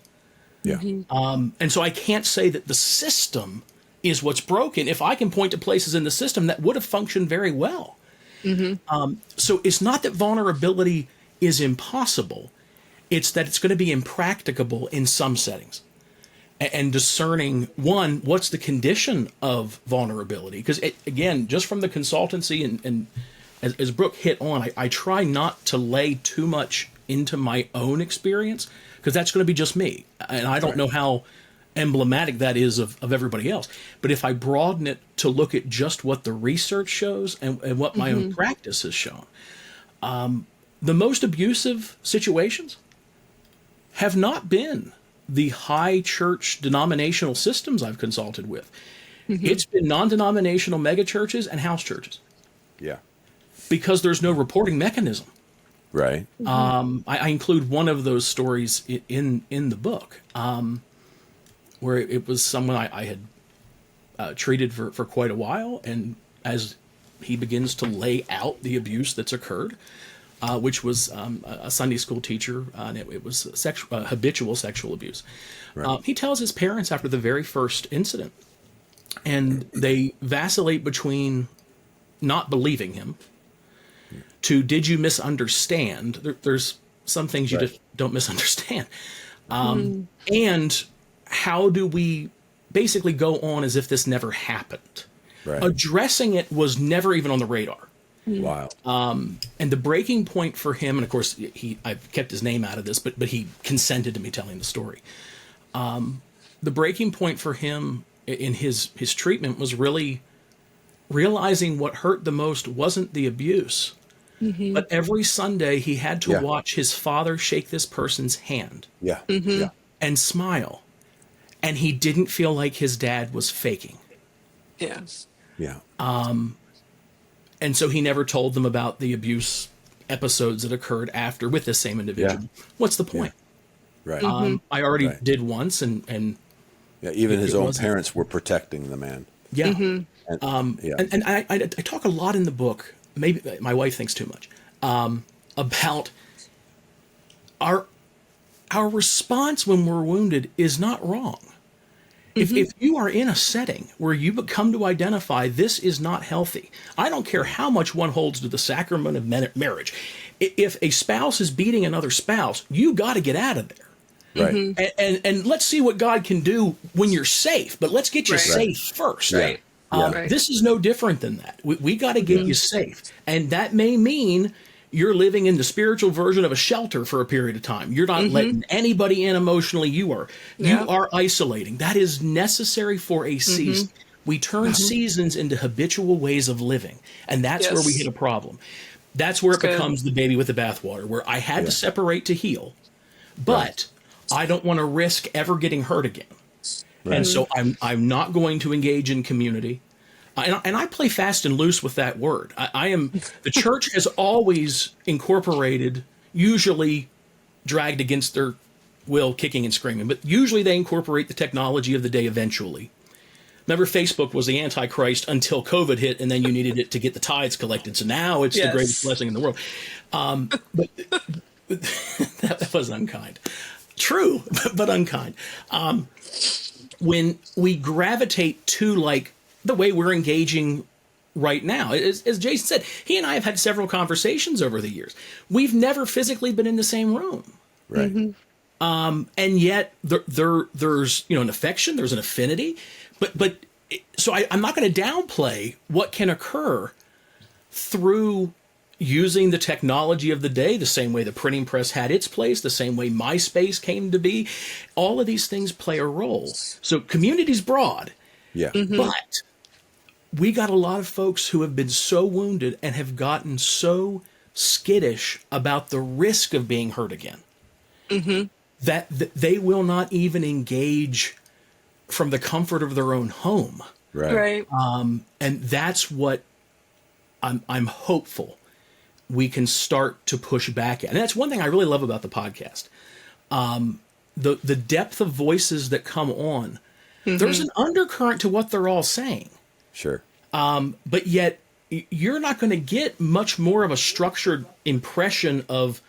S2: Yeah.
S1: And so I can't say that the system is what's broken if I can point to places in the system that would have functioned very well. So it's not that vulnerability is impossible. It's that it's going to be impracticable in some settings. And discerning, one, what's the condition of vulnerability? Because, again, just from the consultancy and as Brooke hit on, I try not to lay too much into my own experience, because that's going to be just me. And I don't know how emblematic that is of everybody else. But if I broaden it to look at just what the research shows and what my own practice has shown, the most abusive situations have not been the high church denominational systems I've consulted with. It's been non-denominational megachurches and house churches.
S2: Yeah.
S1: Because there's no reporting mechanism.
S2: Right.
S1: I include one of those stories in the book, where it was someone I had treated for quite a while, and as he begins to lay out the abuse that's occurred, which was a Sunday school teacher, and it was habitual sexual abuse.
S2: Right.
S1: He tells his parents after the very first incident, and they vacillate between not believing him to did you misunderstand? There's some things you just don't misunderstand. And how do we basically go on as if this never happened?
S2: Right.
S1: Addressing it was never even on the radar.
S2: Wow.
S1: And the breaking point for him, and of course I've kept his name out of this, but he consented to me telling the story. The breaking point for him in his treatment was really realizing what hurt the most wasn't the abuse, but every Sunday he had to watch his father shake this person's hand and smile. And he didn't feel like his dad was faking.
S3: Yeah.
S2: Yeah.
S1: And so he never told them about the abuse episodes that occurred after with this same individual.
S2: Yeah.
S1: What's the point?
S2: Right.
S1: I already did once, and
S2: even his own parents were protecting the man.
S1: yeah.
S2: And
S1: I talk a lot in the book, maybe my wife thinks too much, about our response when we're wounded is not wrong. If you are in a setting where you come to identify this is not healthy, I don't care how much one holds to the sacrament of marriage. If a spouse is beating another spouse, you got to get out of there.
S2: Right.
S1: And let's see what God can do when you're safe, but let's get you safe first.
S3: Right.
S1: This is no different than that. We got to get you safe. And that may mean you're living in the spiritual version of a shelter for a period of time. You're not letting anybody in emotionally. You are isolating. That is necessary for a season. We turn seasons into habitual ways of living. And that's where we hit a problem. That's where it becomes the baby with the bathwater, where I had to separate to heal, but I don't want to risk ever getting hurt again. And so I'm not going to engage in community. And I play fast and loose with that word. The church has always incorporated, usually dragged against their will, kicking and screaming, but usually they incorporate the technology of the day eventually. Remember, Facebook was the Antichrist until COVID hit, and then you needed it to get the tithes collected. So now it's the greatest blessing in the world. But that was unkind. True, but unkind. When we gravitate to like the way we're engaging right now, as Jason said, he and I have had several conversations over the years. We've never physically been in the same room.
S2: Right.
S1: And yet there's an affection, there's an affinity. But so I'm not going to downplay what can occur through using the technology of the day, the same way the printing press had its place, the same way MySpace came to be. All of these things play a role. So community's broad.
S2: Yeah.
S1: But we got a lot of folks who have been so wounded and have gotten so skittish about the risk of being hurt again that they will not even engage from the comfort of their own home.
S2: Right.
S1: And that's what I'm hopeful we can start to push back at. And that's one thing I really love about the podcast. The depth of voices that come on, there's an undercurrent to what they're all saying.
S2: Sure.
S1: But yet you're not going to get much more of a structured impression of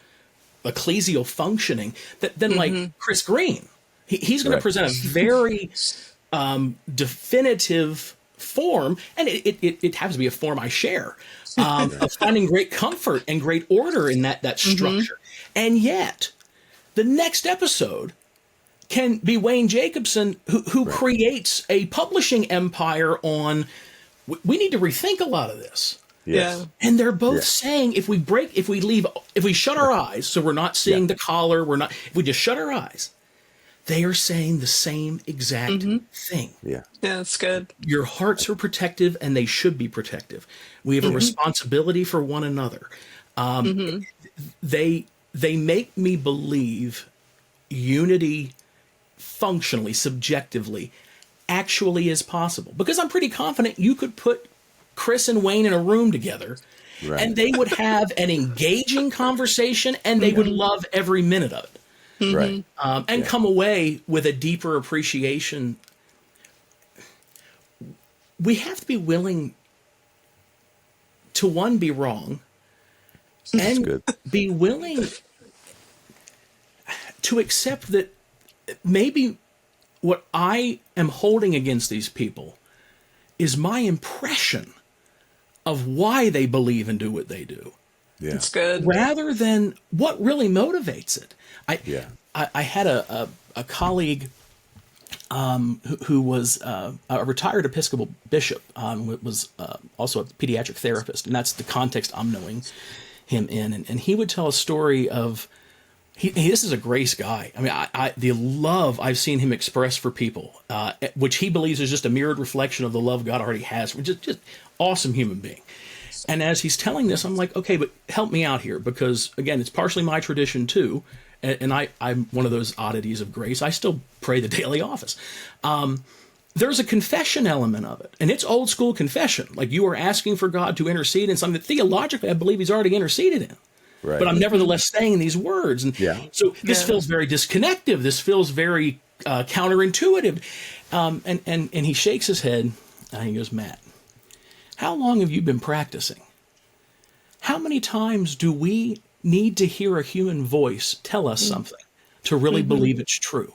S1: ecclesial functioning than like Chris Green. He's going to present a very definitive form, and it happens to be a form I share, of finding great comfort and great order in that structure. And yet, the next episode can be Wayne Jacobson, who right. creates a publishing empire on, we need to rethink a lot of this.
S2: Yes.
S3: Yeah.
S1: And they're both saying if we shut our eyes, so we're not seeing the collar, if we just shut our eyes, they are saying the same exact thing.
S2: Yeah.
S3: Yeah, that's good.
S1: Your hearts are protective, and they should be protective. We have a responsibility for one another. They make me believe unity functionally, subjectively, actually is possible. Because I'm pretty confident you could put Chris and Wayne in a room together, right. and they would have an engaging conversation, and they would love every minute of it.
S2: Right.
S1: And come away with a deeper appreciation. We have to be willing to, one, be wrong, and be willing to accept that maybe what I am holding against these people is my impression of why they believe and do what they do.
S2: Yeah.
S3: It's good.
S1: Rather than what really motivates it. I had a colleague who was a retired Episcopal bishop, was also a pediatric therapist, and that's the context I'm knowing him in. And he would tell a story of, this is a grace guy. I mean, the love I've seen him express for people, which he believes is just a mirrored reflection of the love God already has. Just awesome human being. And as he's telling this, I'm like, okay, but help me out here, because again, it's partially my tradition too. And I'm one of those oddities of grace. I still pray the daily office. There's a confession element of it, and it's old school confession. Like, you are asking for God to intercede in something that theologically I believe he's already interceded in. Right. But I'm nevertheless saying these words. And so this feels very disconnective. This feels very counterintuitive. And he shakes his head and he goes, Matt, how long have you been practicing? How many times do we need to hear a human voice tell us something to really believe it's true?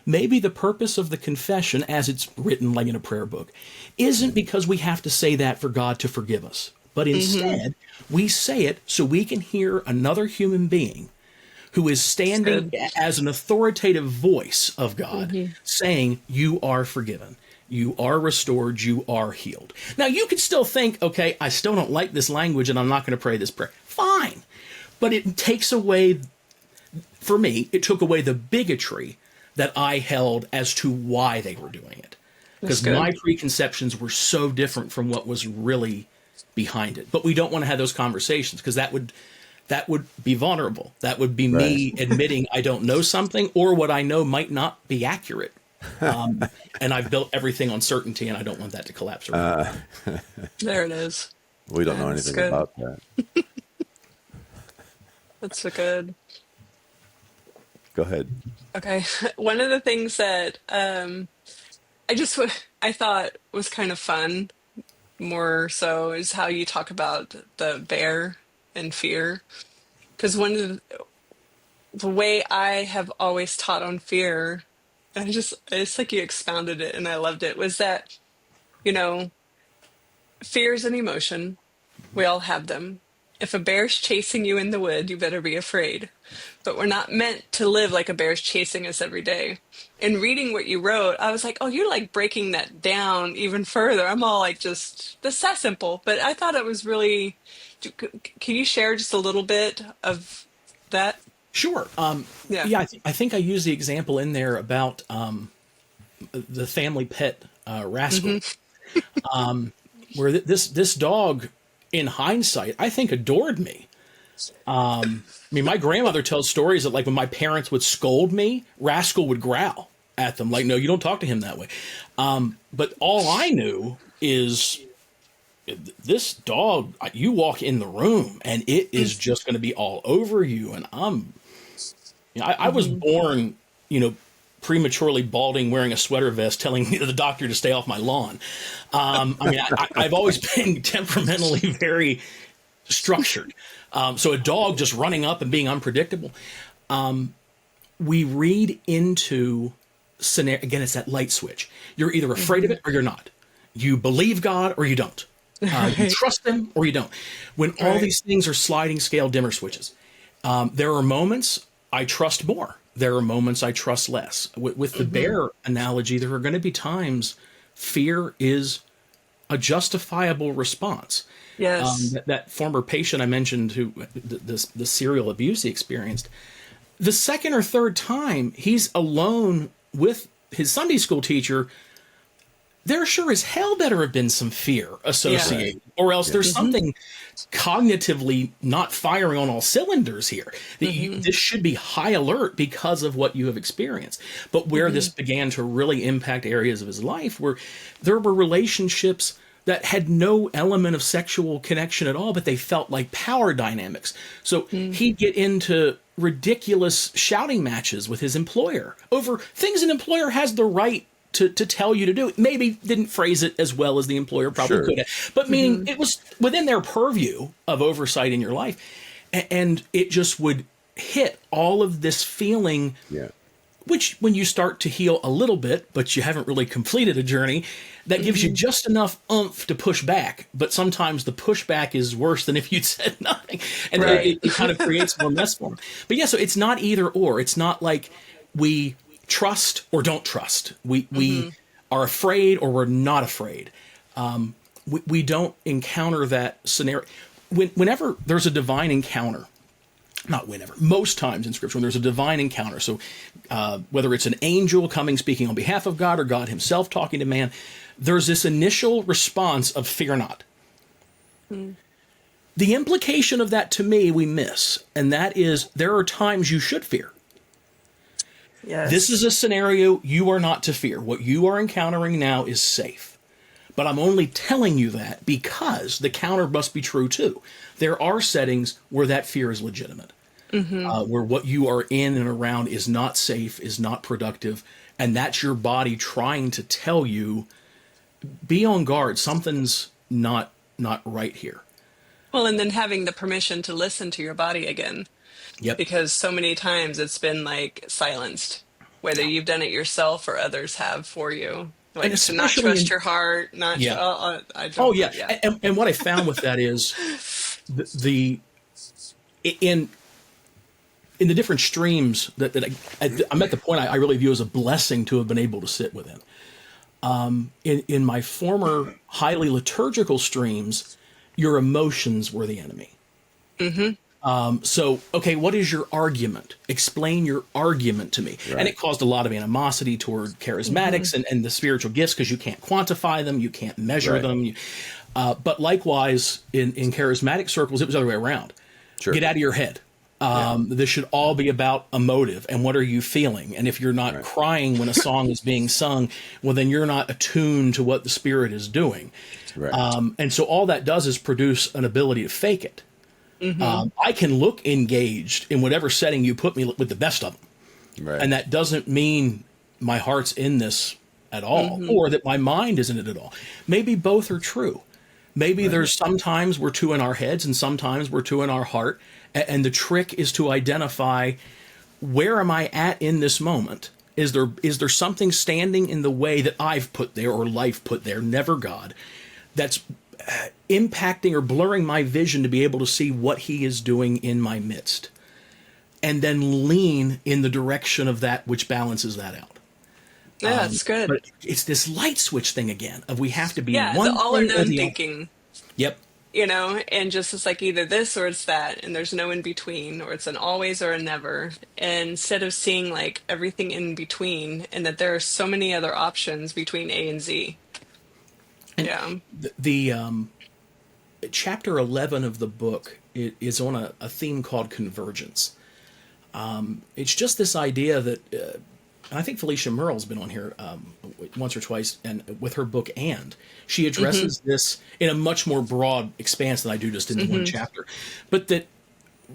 S1: Maybe the purpose of the confession, as it's written like in a prayer book, isn't because we have to say that for God to forgive us. But instead, we say it so we can hear another human being who is standing as an authoritative voice of God saying, you are forgiven, you are restored, you are healed. Now, you could still think, okay, I still don't like this language and I'm not going to pray this prayer. Fine. But it takes away, for me, it took away the bigotry that I held as to why they were doing it. Because my preconceptions were so different from what was really behind it. But we don't want to have those conversations, because that would be vulnerable. That would be me admitting I don't know something, or what I know might not be accurate. And I've built everything on certainty, and I don't want that to collapse around.
S3: There it is.
S2: We don't know
S3: That's
S2: anything
S3: good.
S2: about that.
S3: That's so good.
S2: Go ahead.
S3: Okay. One of the things that I thought was kind of fun, more so, is how you talk about the bear and fear. Because one of the way I have always taught on fear, it's like you expounded it and I loved it, was that, you know, fear is an emotion. We all have them. If a bear's chasing you in the wood, you better be afraid. But we're not meant to live like a bear's chasing us every day. In reading what you wrote, I was like, oh, you're like breaking that down even further. I'm all like, just, that's that simple. But I thought it was really, can you share just a little bit of that?
S1: Sure.
S3: Yeah.
S1: Yeah, I think I used the example in there about the family pet Rascal, where this dog, in hindsight, I think adored me. I mean, my grandmother tells stories that, like, when my parents would scold me, Rascal would growl at them, like, "No, you don't talk to him that way." But all I knew is this dog. You walk in the room, and it is just going to be all over you. And I was born, prematurely balding, wearing a sweater vest, telling the doctor to stay off my lawn. I mean, I've always been temperamentally very structured. So a dog just running up and being unpredictable. We read into scenario, again, it's that light switch. You're either afraid of it or you're not. You believe God or you don't. You trust him or you don't. When all these things are sliding scale dimmer switches, there are moments I trust more. There are moments I trust less. With the bear analogy, there are going to be times fear is a justifiable response.
S3: Yes.
S1: That former patient I mentioned, who the serial abuse he experienced, the second or third time he's alone with his Sunday school teacher, there sure as hell better have been some fear associated, or else there's something cognitively not firing on all cylinders here. This should be high alert because of what you have experienced. But where this began to really impact areas of his life, where there were relationships that had no element of sexual connection at all, but they felt like power dynamics. So he'd get into ridiculous shouting matches with his employer over things an employer has the right to tell you to do. Maybe didn't phrase it as well as the employer probably could have, but meaning it was within their purview of oversight in your life. And it just would hit all of this feeling, which when you start to heal a little bit, but you haven't really completed a journey, that gives you just enough oomph to push back. But sometimes the pushback is worse than if you'd said nothing. And it kind of creates more mess for them. But yeah, so it's not either or. It's not like we trust or don't trust. We are afraid or we're not afraid. We don't encounter that scenario. Whenever there's a divine encounter, not whenever, most times in Scripture, when there's a divine encounter, so whether it's an angel coming speaking on behalf of God or God himself talking to man, there's this initial response of fear not. The implication of that to me we miss, and that is there are times you should fear.
S3: Yes.
S1: This is a scenario you are not to fear. What you are encountering now is safe. But I'm only telling you that because the counter must be true too. There are settings where that fear is legitimate, where what you are in and around is not safe, is not productive, and that's your body trying to tell you, be on guard. Something's not right here.
S3: Well, and then having the permission to listen to your body again.
S1: Yep.
S3: Because so many times it's been like silenced, whether you've done it yourself or others have for you. Like
S1: And
S3: to not trust your heart, not I don't,
S1: And what I found with that is in the different streams that I'm at the point I really view as a blessing to have been able to sit within. In my former highly liturgical streams, your emotions were the enemy. So, okay, what is your argument? Explain your argument to me. Right. And it caused a lot of animosity toward charismatics and the spiritual gifts because you can't quantify them, you can't measure them. But likewise, in charismatic circles, it was the other way around. Sure. Get out of your head.
S2: Yeah.
S1: This should all be about emotive and what are you feeling. And if you're not
S2: Right.
S1: crying when a song is being sung, well, then you're not attuned to what the spirit is doing.
S2: Right.
S1: And so all that does is produce an ability to fake it.
S3: Mm-hmm.
S1: I can look engaged in whatever setting you put me with the best of them.
S2: Right.
S1: And that doesn't mean my heart's in this at all,
S3: Mm-hmm.
S1: or that my mind isn't in it at all. Maybe both are true. Maybe there's sometimes we're two in our heads and sometimes we're two in our heart. And the trick is to identify, where am I at in this moment? Is there something standing in the way that I've put there or life put there, never God, that's impacting or blurring my vision to be able to see what he is doing in my midst? And then lean in the direction of that which balances that out.
S3: Yeah, that's good.
S1: But it's this light switch thing again of we have to be
S3: Yeah, the
S1: one
S3: all or
S1: thing or
S3: none
S1: the other.
S3: thinking,
S1: Yep.
S3: and just it's like either this or it's that, and there's no in between, or it's an always or a never. And instead of seeing like everything in between, and that there are so many other options between A and Z.
S1: And
S3: Yeah.
S1: the chapter 11 of the book is on a theme called convergence. It's just this idea that I think Felicia Merle's been on here once or twice, and with her book, and she addresses this in a much more broad expanse than I do just in the one chapter. But that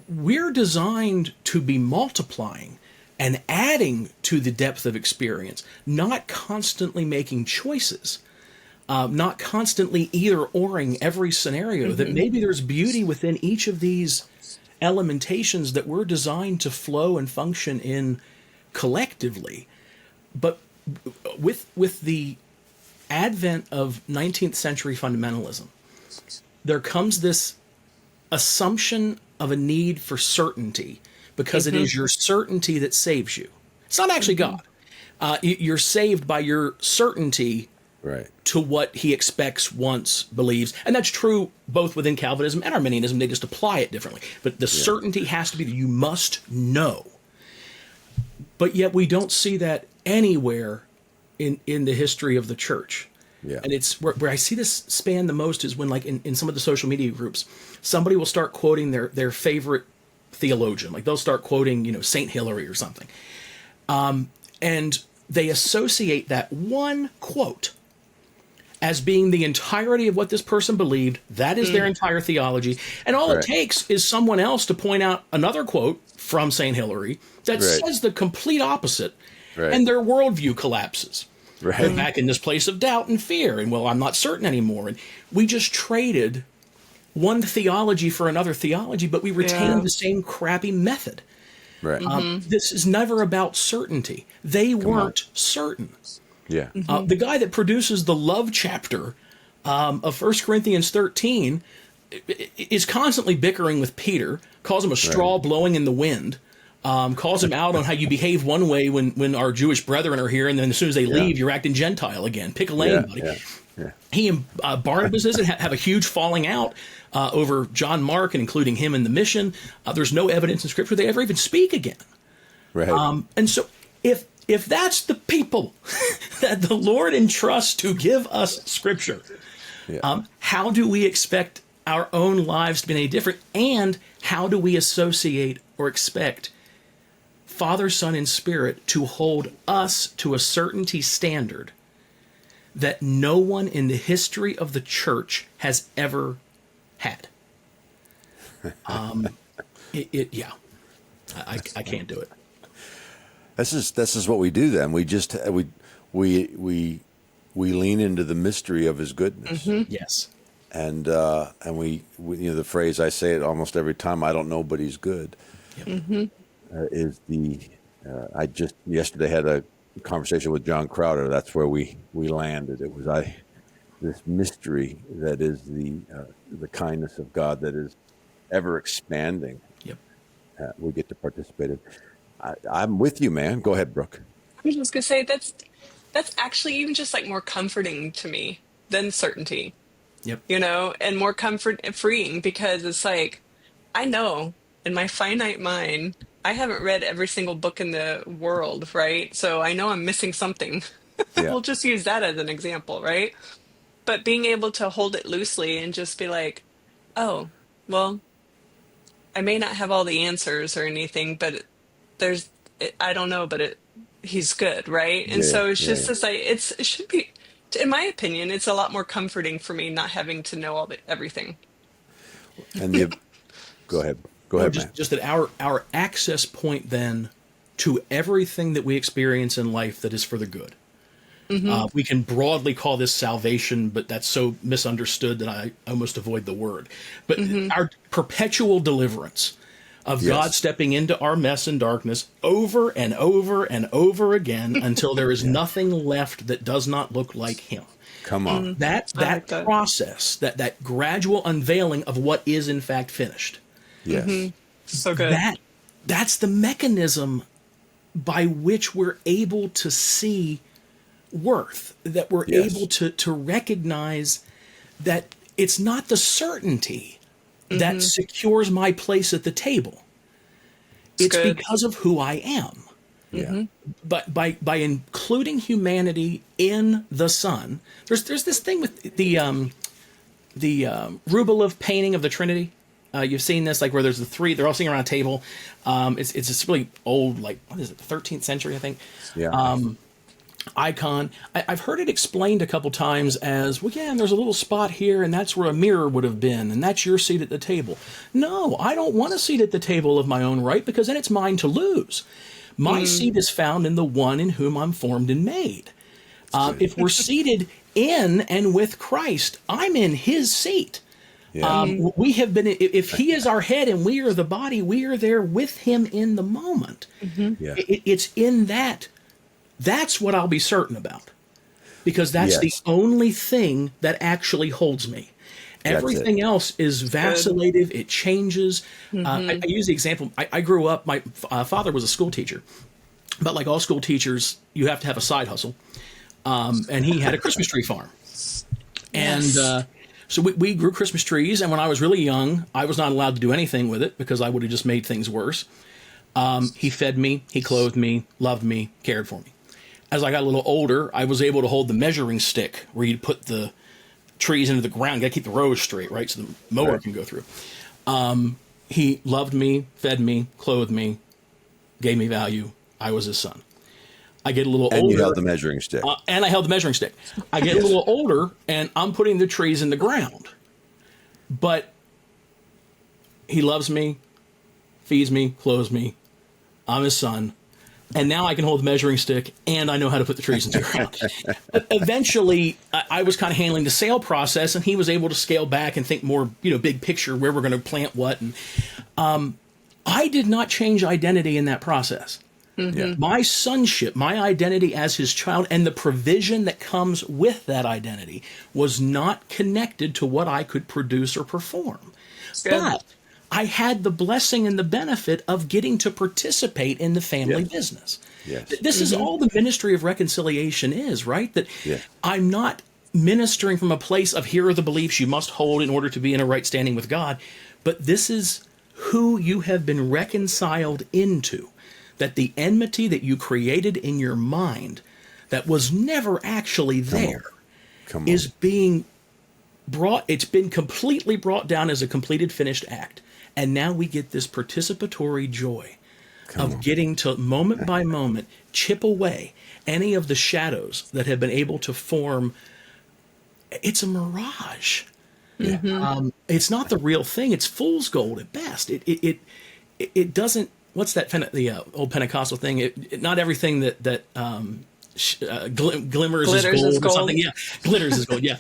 S1: we're designed to be multiplying and adding to the depth of experience, not constantly making choices. Not constantly either oring every scenario, that maybe there's beauty within each of these elementations that we're designed to flow and function in collectively. But with the advent of 19th century fundamentalism, there comes this assumption of a need for certainty, because it is your certainty that saves you. It's not actually God. You're saved by your certainty
S2: Right.
S1: to what he expects, wants, believes. And that's true both within Calvinism and Arminianism. They just apply it differently. But the certainty has to be that you must know. But yet we don't see that anywhere in the history of the church.
S2: Yeah.
S1: And it's where I see this span the most is when, like, in some of the social media groups, somebody will start quoting their favorite theologian. Like, they'll start quoting, Saint Hilary or something. And they associate that one quote as being the entirety of what this person believed. That is their entire theology. And all it
S2: Right.
S1: takes is someone else to point out another quote from St. Hilary that
S2: Right.
S1: says the complete opposite,
S2: Right.
S1: and their worldview collapses.
S2: Right.
S1: They're back in this place of doubt and fear, and, well, I'm not certain anymore. And we just traded one theology for another theology, but we retained the same crappy method.
S2: Right.
S1: This is never about certainty. They weren't certain.
S2: Yeah.
S1: The guy that produces the love chapter of 1 Corinthians 13 is constantly bickering with Peter, calls him a straw blowing in the wind, calls him out on how you behave one way when our Jewish brethren are here, and then as soon as they leave, you're acting Gentile again. Pick a lane, buddy.
S2: Yeah.
S1: He and Barnabas have a huge falling out over John Mark, and including him in the mission. There's no evidence in Scripture they ever even speak again.
S2: Right.
S1: And so if that's the people that the Lord entrusts to give us Scripture, how do we expect our own lives to be any different? And how do we associate or expect Father, Son, and Spirit to hold us to a certainty standard that no one in the history of the church has ever had? I can't do it.
S2: This is what we do. Then we just we lean into the mystery of His goodness,
S1: Yes.
S2: and we the phrase, I say it almost every time, I don't know, but He's good.
S1: Yep.
S2: Is the I just yesterday had a conversation with John Crowder. That's where we landed. It was this mystery that is the kindness of God that is ever expanding.
S1: Yep.
S2: We get to participate in. I'm with you, man. Go ahead, Brooke.
S3: I was just gonna say that's actually even just like more comforting to me than certainty,
S1: Yep.
S3: and more comfort freeing, because it's like, I know in my finite mind, I haven't read every single book in the world, right? So I know I'm missing something.
S2: Yeah.
S3: We'll just use that as an example, right? But being able to hold it loosely and just be like, oh, well, I may not have all the answers or anything, but there's, I don't know, but he's good, right? And
S2: Yeah,
S3: so it's
S2: yeah,
S3: just this, it should be, in my opinion, it's a lot more comforting for me not having to know everything.
S2: yeah. And the go ahead, go
S1: No,
S2: ahead,
S1: just
S2: man.
S1: just that our access point then to everything that we experience in life that is for the good. We can broadly call this salvation, but that's so misunderstood that I almost avoid the word. But our perpetual deliverance of God
S2: Yes.
S1: stepping into our mess and darkness over and over and over again until there is
S2: Yeah.
S1: nothing left that does not look like Him.
S2: Come on.
S1: That
S3: I like
S1: that
S3: that.
S1: process, that gradual unveiling of what is in fact finished,
S2: Yes.
S3: So good.
S1: that's the mechanism by which we're able to see worth, that we're
S2: Yes.
S1: able to recognize that it's not the certainty that secures my place at the table.
S3: It's
S1: It's
S3: good.
S1: because of who I am.
S2: Yeah.
S1: But by including humanity in the Son, there's this thing with the Rublev painting of the Trinity. You've seen this, like where there's the three, they're all sitting around a table. It's this really old, like what is it, the 13th century, I think.
S2: Yeah.
S1: Icon. I've heard it explained a couple times as, well, yeah, and there's a little spot here, and that's where a mirror would have been, and that's your seat at the table. No, I don't want a seat at the table of my own right, because then it's mine to lose. My seat is found in the one in whom I'm formed and made. If we're seated in and with Christ, I'm in His seat.
S2: Yeah.
S1: We have been, if He is our head and we are the body, we are there with Him in the moment.
S2: Yeah.
S1: It's in that. That's what I'll be certain about, because that's the
S2: Yes.
S1: only thing that actually holds me.
S2: That's
S1: Everything
S2: it.
S1: else is vacillative. It changes. I use the example. I grew up, my father was a school teacher, but like all school teachers, you have to have a side hustle. And he had a Christmas tree farm. And so we grew Christmas trees. And when I was really young, I was not allowed to do anything with it because I would have just made things worse. He fed me, he clothed me, loved me, cared for me. As I got a little older, I was able to hold the measuring stick where you put the trees into the ground. You got to keep the rows straight, right? So the mower
S2: Right.
S1: can go through. He loved me, fed me, clothed me, gave me value. I was his son. I get a little
S2: And
S1: older.
S2: you held the measuring stick.
S1: And I held the measuring stick. I get
S2: Yes.
S1: a little older, and I'm putting the trees in the ground. But he loves me, feeds me, clothes me. I'm his son. And now I can hold the measuring stick, and I know how to put the trees into the ground. But eventually, I was kind of handling the sale process, and he was able to scale back and think more, big picture, where we're going to plant what. And I did not change identity in that process.
S2: Yeah.
S1: My sonship, my identity as his child, and the provision that comes with that identity was not connected to what I could produce or perform.
S3: Good.
S1: But I had the blessing and the benefit of getting to participate in the family
S2: Yes.
S1: business.
S2: Yes.
S1: This is all the ministry of reconciliation is, right? That
S2: Yeah.
S1: I'm not ministering from a place of here are the beliefs you must hold in order to be in a right standing with God, but this is who you have been reconciled into. That the enmity that you created in your mind that was never actually there
S2: Come on.
S1: is being brought, it's been completely brought down as a completed, finished act. And now we get this participatory joy of getting to, moment by moment, chip away any of the shadows that have been able to form. It's a mirage. It's not the real thing. It's fool's gold at best. It doesn't. What's that? The old Pentecostal thing. Not everything that glimmers is
S3: Glitters
S1: gold,
S3: is
S1: or
S3: gold.
S1: something. Yeah, glitters is gold. Yeah,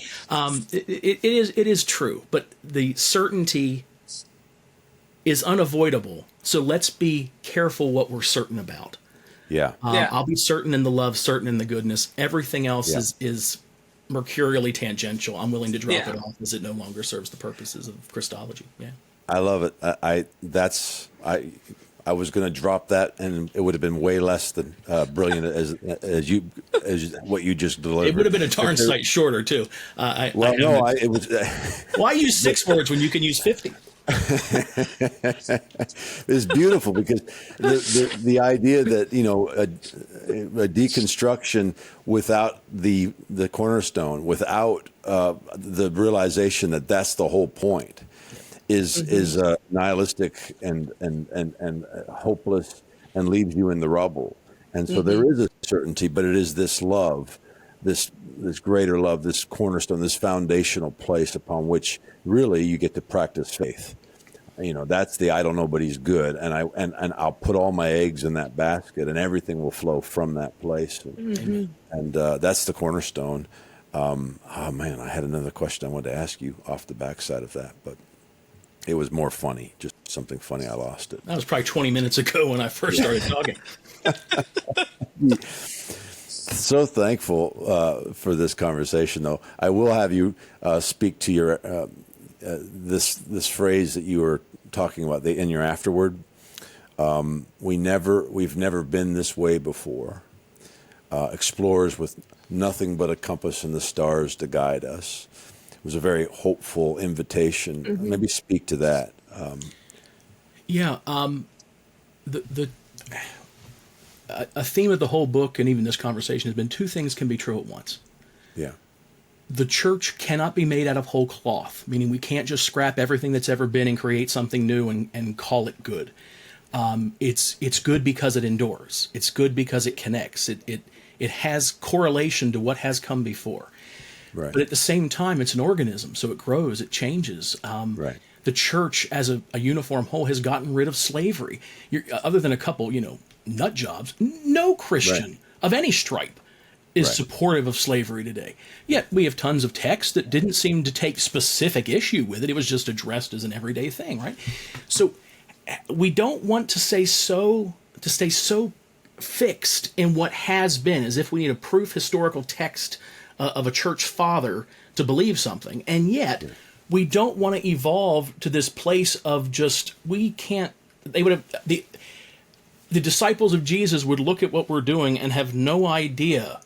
S1: it is true, but the certainty is unavoidable. So let's be careful what we're certain about.
S2: Yeah.
S3: Yeah.
S1: I'll be certain in the love, certain in the goodness. Everything else
S2: Yeah.
S1: is mercurially tangential. I'm willing to drop
S3: Yeah.
S1: it off as it no longer serves the purposes of Christology. Yeah.
S2: I love it. I was going to drop that, and it would have been way less than brilliant as what you just delivered.
S1: It would have been a darn sight shorter too.
S2: It was.
S1: Why use 6 words when you can use 50?
S2: It's beautiful because the idea that a deconstruction without the cornerstone, without the realization that that's the whole point, is nihilistic and hopeless and leaves you in the rubble. And so there is a certainty, but it is this love, this greater love, this cornerstone, this foundational place upon which really you get to practice faith. You know, that's the I don't know, but he's good, and I'll put all my eggs in that basket, and everything will flow from that place, and that's the cornerstone. Oh man, I had another question I wanted to ask you off the backside of that, but it was more funny, just something funny. I lost it.
S1: That was probably 20 minutes ago when I first started talking.
S2: So thankful for this conversation, though. I will have you speak to your this phrase that you were talking about in your afterword. We've never been this way before. Explorers with nothing but a compass and the stars to guide us. It was a very hopeful invitation. Maybe speak to that.
S1: A theme of the whole book and even this conversation has been two things can be true at once.
S2: Yeah.
S1: The church cannot be made out of whole cloth, meaning we can't just scrap everything that's ever been and create something new and call it good. It's good because it endures. It's good because it connects. It has correlation to what has come before.
S2: Right.
S1: But at the same time, it's an organism, so it grows, it changes.
S2: Right.
S1: The church, as a uniform whole, has gotten rid of slavery. Other than a couple, nut jobs, no Christian of any stripe is supportive of slavery today. Yet we have tons of texts that didn't seem to take specific issue with it. It was just addressed as an everyday thing, right? So we don't want to stay so fixed in what has been, as if we need a proof historical text of a church father to believe something. And yet we don't want to evolve to this place of just, we can't, they would have, the disciples of Jesus would look at what we're doing and have no idea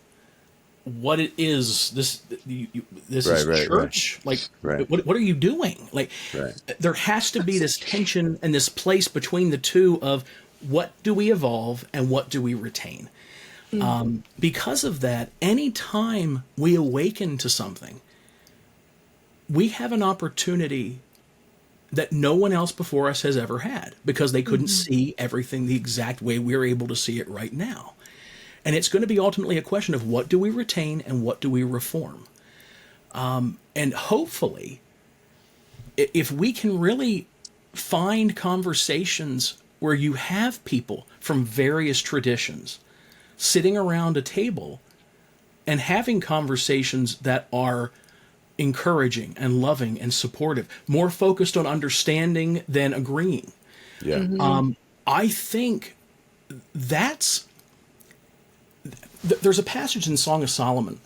S1: what it is. This is church. What are you doing? There has to be this tension and this place between the two of what do we evolve and what do we retain? Because of that, any time we awaken to something, we have an opportunity that no one else before us has ever had, because they couldn't see everything the exact way we're able to see it right now. And it's going to be ultimately a question of what do we retain and what do we reform? And hopefully, if we can really find conversations where you have people from various traditions sitting around a table and having conversations that are encouraging and loving and supportive, more focused on understanding than agreeing.
S2: Yeah.
S1: I think there's a passage in Song of Solomon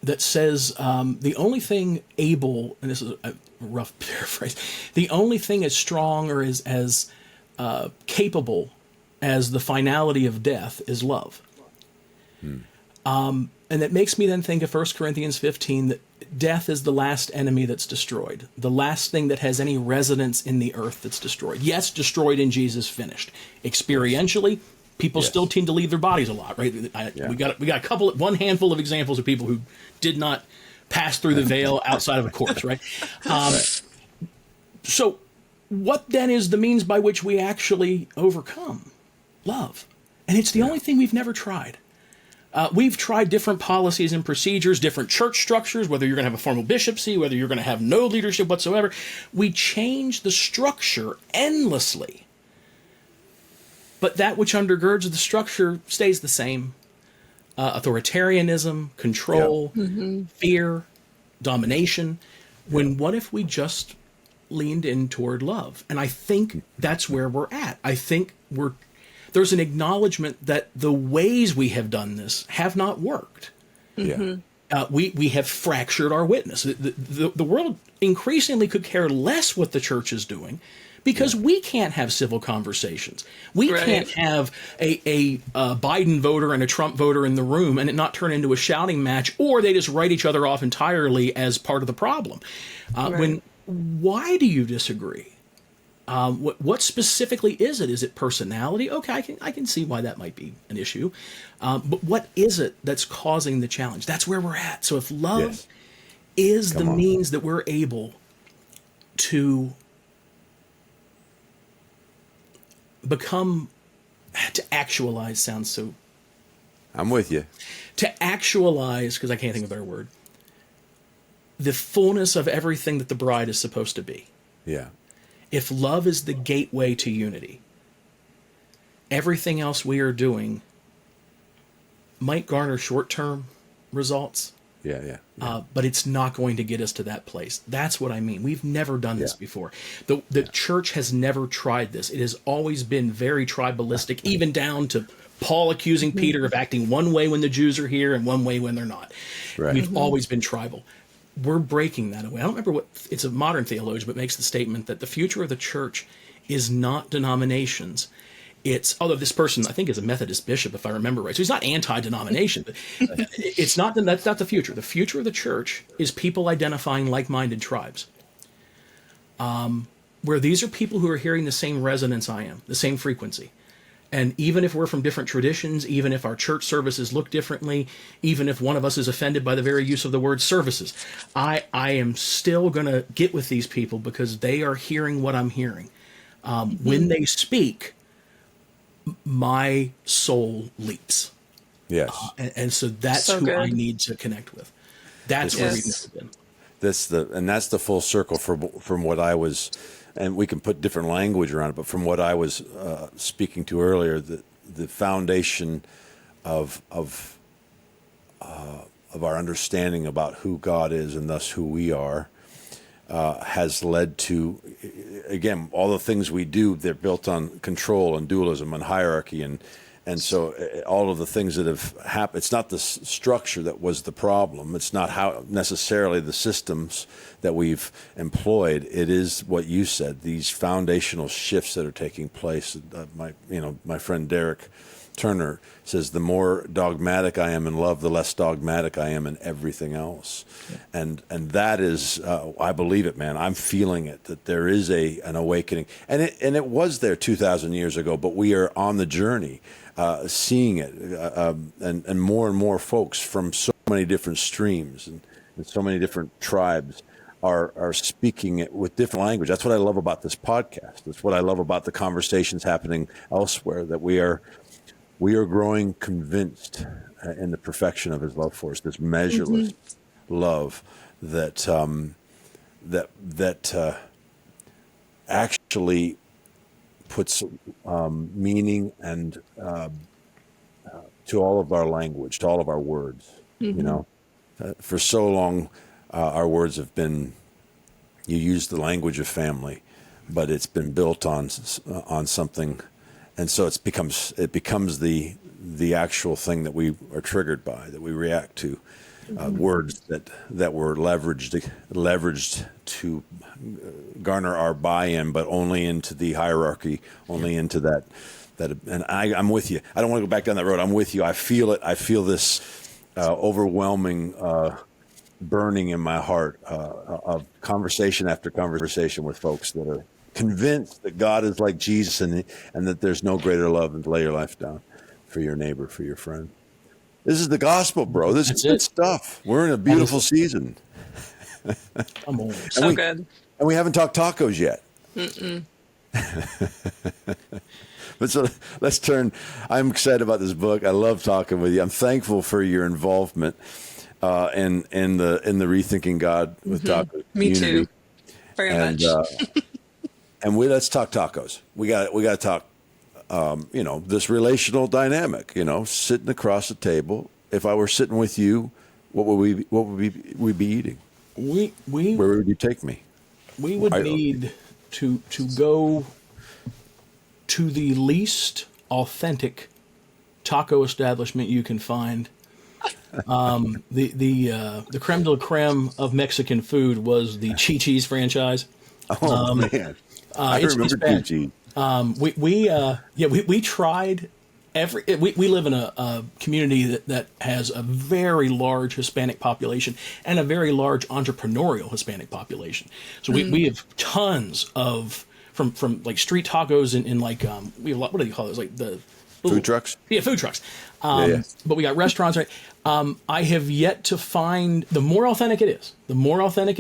S1: that says the only thing able, and this is a rough paraphrase, the only thing as strong or as capable as the finality of death is love. And that makes me then think of 1 Corinthians 15, that death is the last enemy that's destroyed, the last thing that has any residence in the earth that's destroyed. Yes, destroyed in Jesus, finished. Experientially, people still tend to leave their bodies a lot, right? We got one handful of examples of people who did not pass through the veil outside of a corpse, right? So what then is the means by which we actually overcome? Love. And it's the only thing we've never tried. We've tried different policies and procedures, different church structures, whether you're going to have a formal bishopcy, whether you're going to have no leadership whatsoever. We change the structure endlessly. But that which undergirds the structure stays the same. Authoritarianism, control, fear, domination. What if we just leaned in toward love? And I think that's where we're at. I think there's an acknowledgement that the ways we have done this have not worked. We have fractured our witness. The world increasingly could care less what the church is doing, because we can't have civil conversations. We can't have a Biden voter and a Trump voter in the room and it not turn into a shouting match, or they just write each other off entirely as part of the problem. Why do you disagree? What specifically is it? Is it personality? Okay, I can see why that might be an issue. But what is it that's causing the challenge? That's where we're at. So if love is the means that we're able to become, to actualize sounds so,
S2: I'm with you.
S1: to actualize, because I can't think of a better word, the fullness of everything that the bride is supposed to be.
S2: Yeah.
S1: If love is the gateway to unity, everything else we are doing might garner short-term results,
S2: Yeah.
S1: but it's not going to get us to that place. That's what I mean. We've never done this before. The church has never tried this. It has always been very tribalistic, even down to Paul accusing Peter of acting one way when the Jews are here and one way when they're not.
S2: Right.
S1: We've always been tribal. We're breaking that away. I don't remember what, it's a modern theologian, but makes the statement that the future of the church is not denominations. It's, although this person, I think, is a Methodist bishop, if I remember right. So he's not anti-denomination, but it's not, that's not the future. The future of the church is people identifying like-minded tribes, where these are people who are hearing the same resonance I am, the same frequency. And even if we're from different traditions, even if our church services look differently, even if one of us is offended by the very use of the word services, I am still going to get with these people because they are hearing what I'm hearing. When they speak, my soul leaps.
S2: Yes.
S1: And so that's
S3: So
S1: who
S3: good.
S1: I need to connect with. That's where we've
S3: Yes.
S1: never been.
S2: That's the full circle from what I was, and we can put different language around it, but from what I was speaking to earlier, the foundation of our understanding about who God is and thus who we are has led to, again, all the things we do. They're built on control and dualism and hierarchy, and so all of the things that have happened. It's not the structure that was the problem. It's not how necessarily the systems that we've employed. It is what you said. These foundational shifts that are taking place. My friend Derek Turner says, the more dogmatic I am in love, the less dogmatic I am in everything else. Yeah. And that is, I believe it, man. I'm feeling it, that there is an awakening. And it was there 2,000 years ago, but we are on the journey, seeing it. And more folks from so many different streams and so many different tribes are speaking it with different language. That's what I love about this podcast. That's what I love about the conversations happening elsewhere, that we are growing convinced in the perfection of his love for us, this measureless love that actually puts meaning and to all of our language, to all of our words. You know, for so long, our words have been, you use the language of family, but it's been built on something. And so it becomes the actual thing that we are triggered by, that we react to, words that were leveraged to garner our buy-in, but only into the hierarchy, only into that. And I'm with you. I don't want to go back down that road. I'm with you. I feel it. I feel this overwhelming burning in my heart of conversation after conversation with folks that are convinced that God is like Jesus and that there's no greater love than to lay your life down for your neighbor, for your friend. This is the gospel, bro. This is good stuff. We're in a beautiful season.
S1: I'm old.
S3: So good.
S2: And we haven't talked tacos yet. But so let's turn. I'm excited about this book. I love talking with you. I'm thankful for your involvement in the Rethinking God with Tacos
S3: Me
S2: community.
S3: too. Very much.
S2: And let's talk tacos. We got to talk, this relational dynamic. Sitting across the table. If I were sitting with you, what would we be eating? Where would you take me?
S1: We would need to go to the least authentic taco establishment you can find. The creme de la creme of Mexican food was the Chi-Chi's franchise.
S2: Oh man, I remember Chi-Chi.
S1: We tried we live in a community that has a very large Hispanic population and a very large entrepreneurial Hispanic population. So we have tons of from like street tacos in like we have a lot, what do you call those, like the
S2: Food trucks?
S1: Yeah, food trucks. But we got restaurants, right? I have yet to find, the more authentic it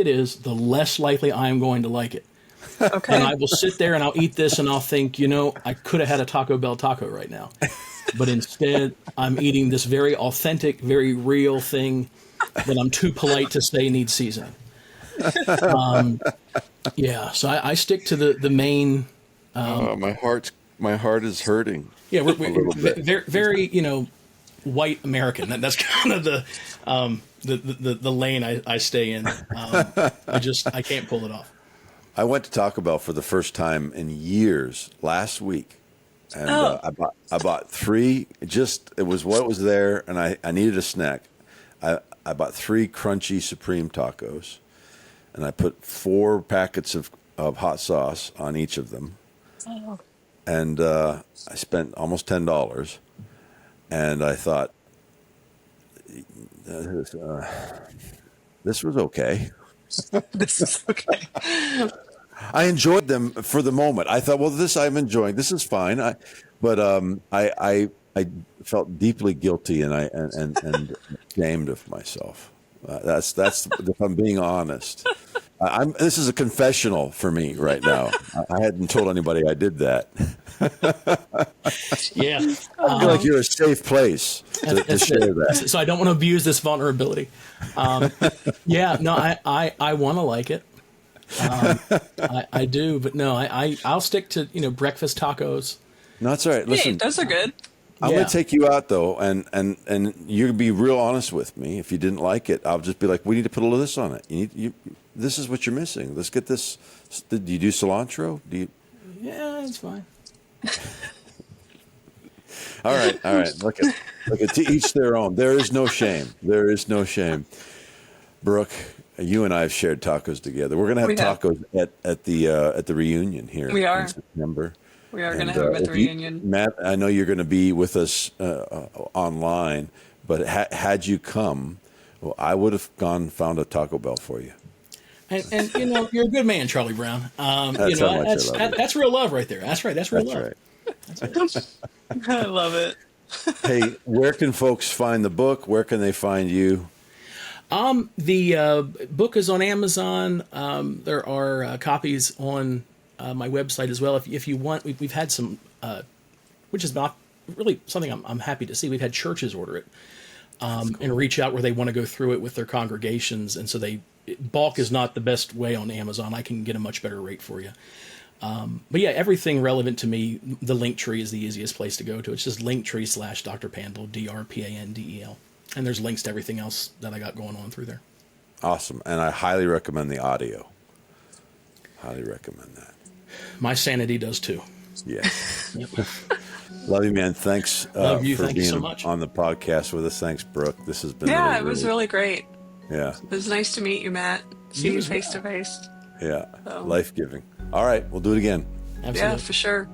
S1: is, the less likely I am going to like it. And
S3: Okay.
S1: I will sit there and I'll eat this and I'll think, I could have had a Taco Bell taco right now. But instead, I'm eating this very authentic, very real thing that I'm too polite to say needs seasoning. Yeah, so I stick to the main.
S2: Oh, my heart is hurting.
S1: Yeah,
S2: A little bit.
S1: very, very, white American. That's kind of the lane I stay in. I can't pull it off.
S2: I went to Taco Bell for the first time in years last week, and
S3: Oh,
S2: I bought three. It was what was there, and I needed a snack. I bought three crunchy supreme tacos, and I put 4 packets of hot sauce on each of them,
S3: oh.
S2: and I spent almost $10. And I thought this was okay.
S3: This is okay.
S2: I enjoyed them for the moment. I thought, well, this I'm enjoying. This is fine. I felt deeply guilty and and ashamed of myself. That's if I'm being honest. This is a confessional for me right now. I hadn't told anybody I did that.
S1: Yeah,
S2: I feel like you're a safe place to share that.
S1: so I don't want to abuse this vulnerability. Yeah, no, I want to like it. I do, but no, I'll stick to breakfast tacos.
S2: No, that's all right.
S3: Hey,
S2: Listen,
S3: those are good.
S2: I'm
S1: Yeah.
S2: going to take you out though, and you can be real honest with me. If you didn't like it, I'll just be like, we need to put a little of this on it. This is what you're missing. Let's get this. Do you do cilantro? Do you?
S1: Yeah, it's fine.
S2: All right. Look at to each their own. There is no shame. There is no shame. Brooke, you and I have shared tacos together. We're going to have
S3: We have.
S2: tacos at the reunion here
S3: We are.
S2: in September.
S3: We are going to
S2: And,
S3: have them at the
S2: if you-
S3: reunion.
S2: Matt, I know you're going to be with us online, but had you come, well, I would have found a Taco Bell for you.
S1: And you're a good man, Charlie Brown.
S2: That's how much I love you.
S1: That's real love right there. That's right. That's real
S2: That's
S1: love.
S2: right.
S3: I love it.
S2: Hey, where can folks find the book? Where can they find you?
S1: The book is on Amazon. There are copies on my website as well. If you want, we've had some, which is not really something I'm happy to see. We've had churches order it and reach out where they want to go through it with their congregations, and so bulk is not the best way on Amazon. I can get a much better rate for you. But yeah, everything relevant to me, the link tree is the easiest place to go to. It's just linktree/Dr. Pandel, DrPandel. And there's links to everything else that I got going on through there.
S2: Awesome. And I highly recommend the audio. Highly recommend that.
S1: My sanity does too.
S2: Yeah.
S1: Yep.
S2: Love you, man. Thanks
S1: Love you.
S2: for
S1: Thank you
S2: being
S1: so much.
S2: on the podcast with us. Thanks, Brooke. This has been
S3: Yeah, it was really great.
S2: yeah.
S3: It was nice to meet you, Matt. See
S1: You
S3: you
S1: as well.
S3: face to face.
S2: Yeah.
S3: So-
S2: Life-giving. All right. We'll do it again.
S1: Absolutely.
S3: Yeah, for sure.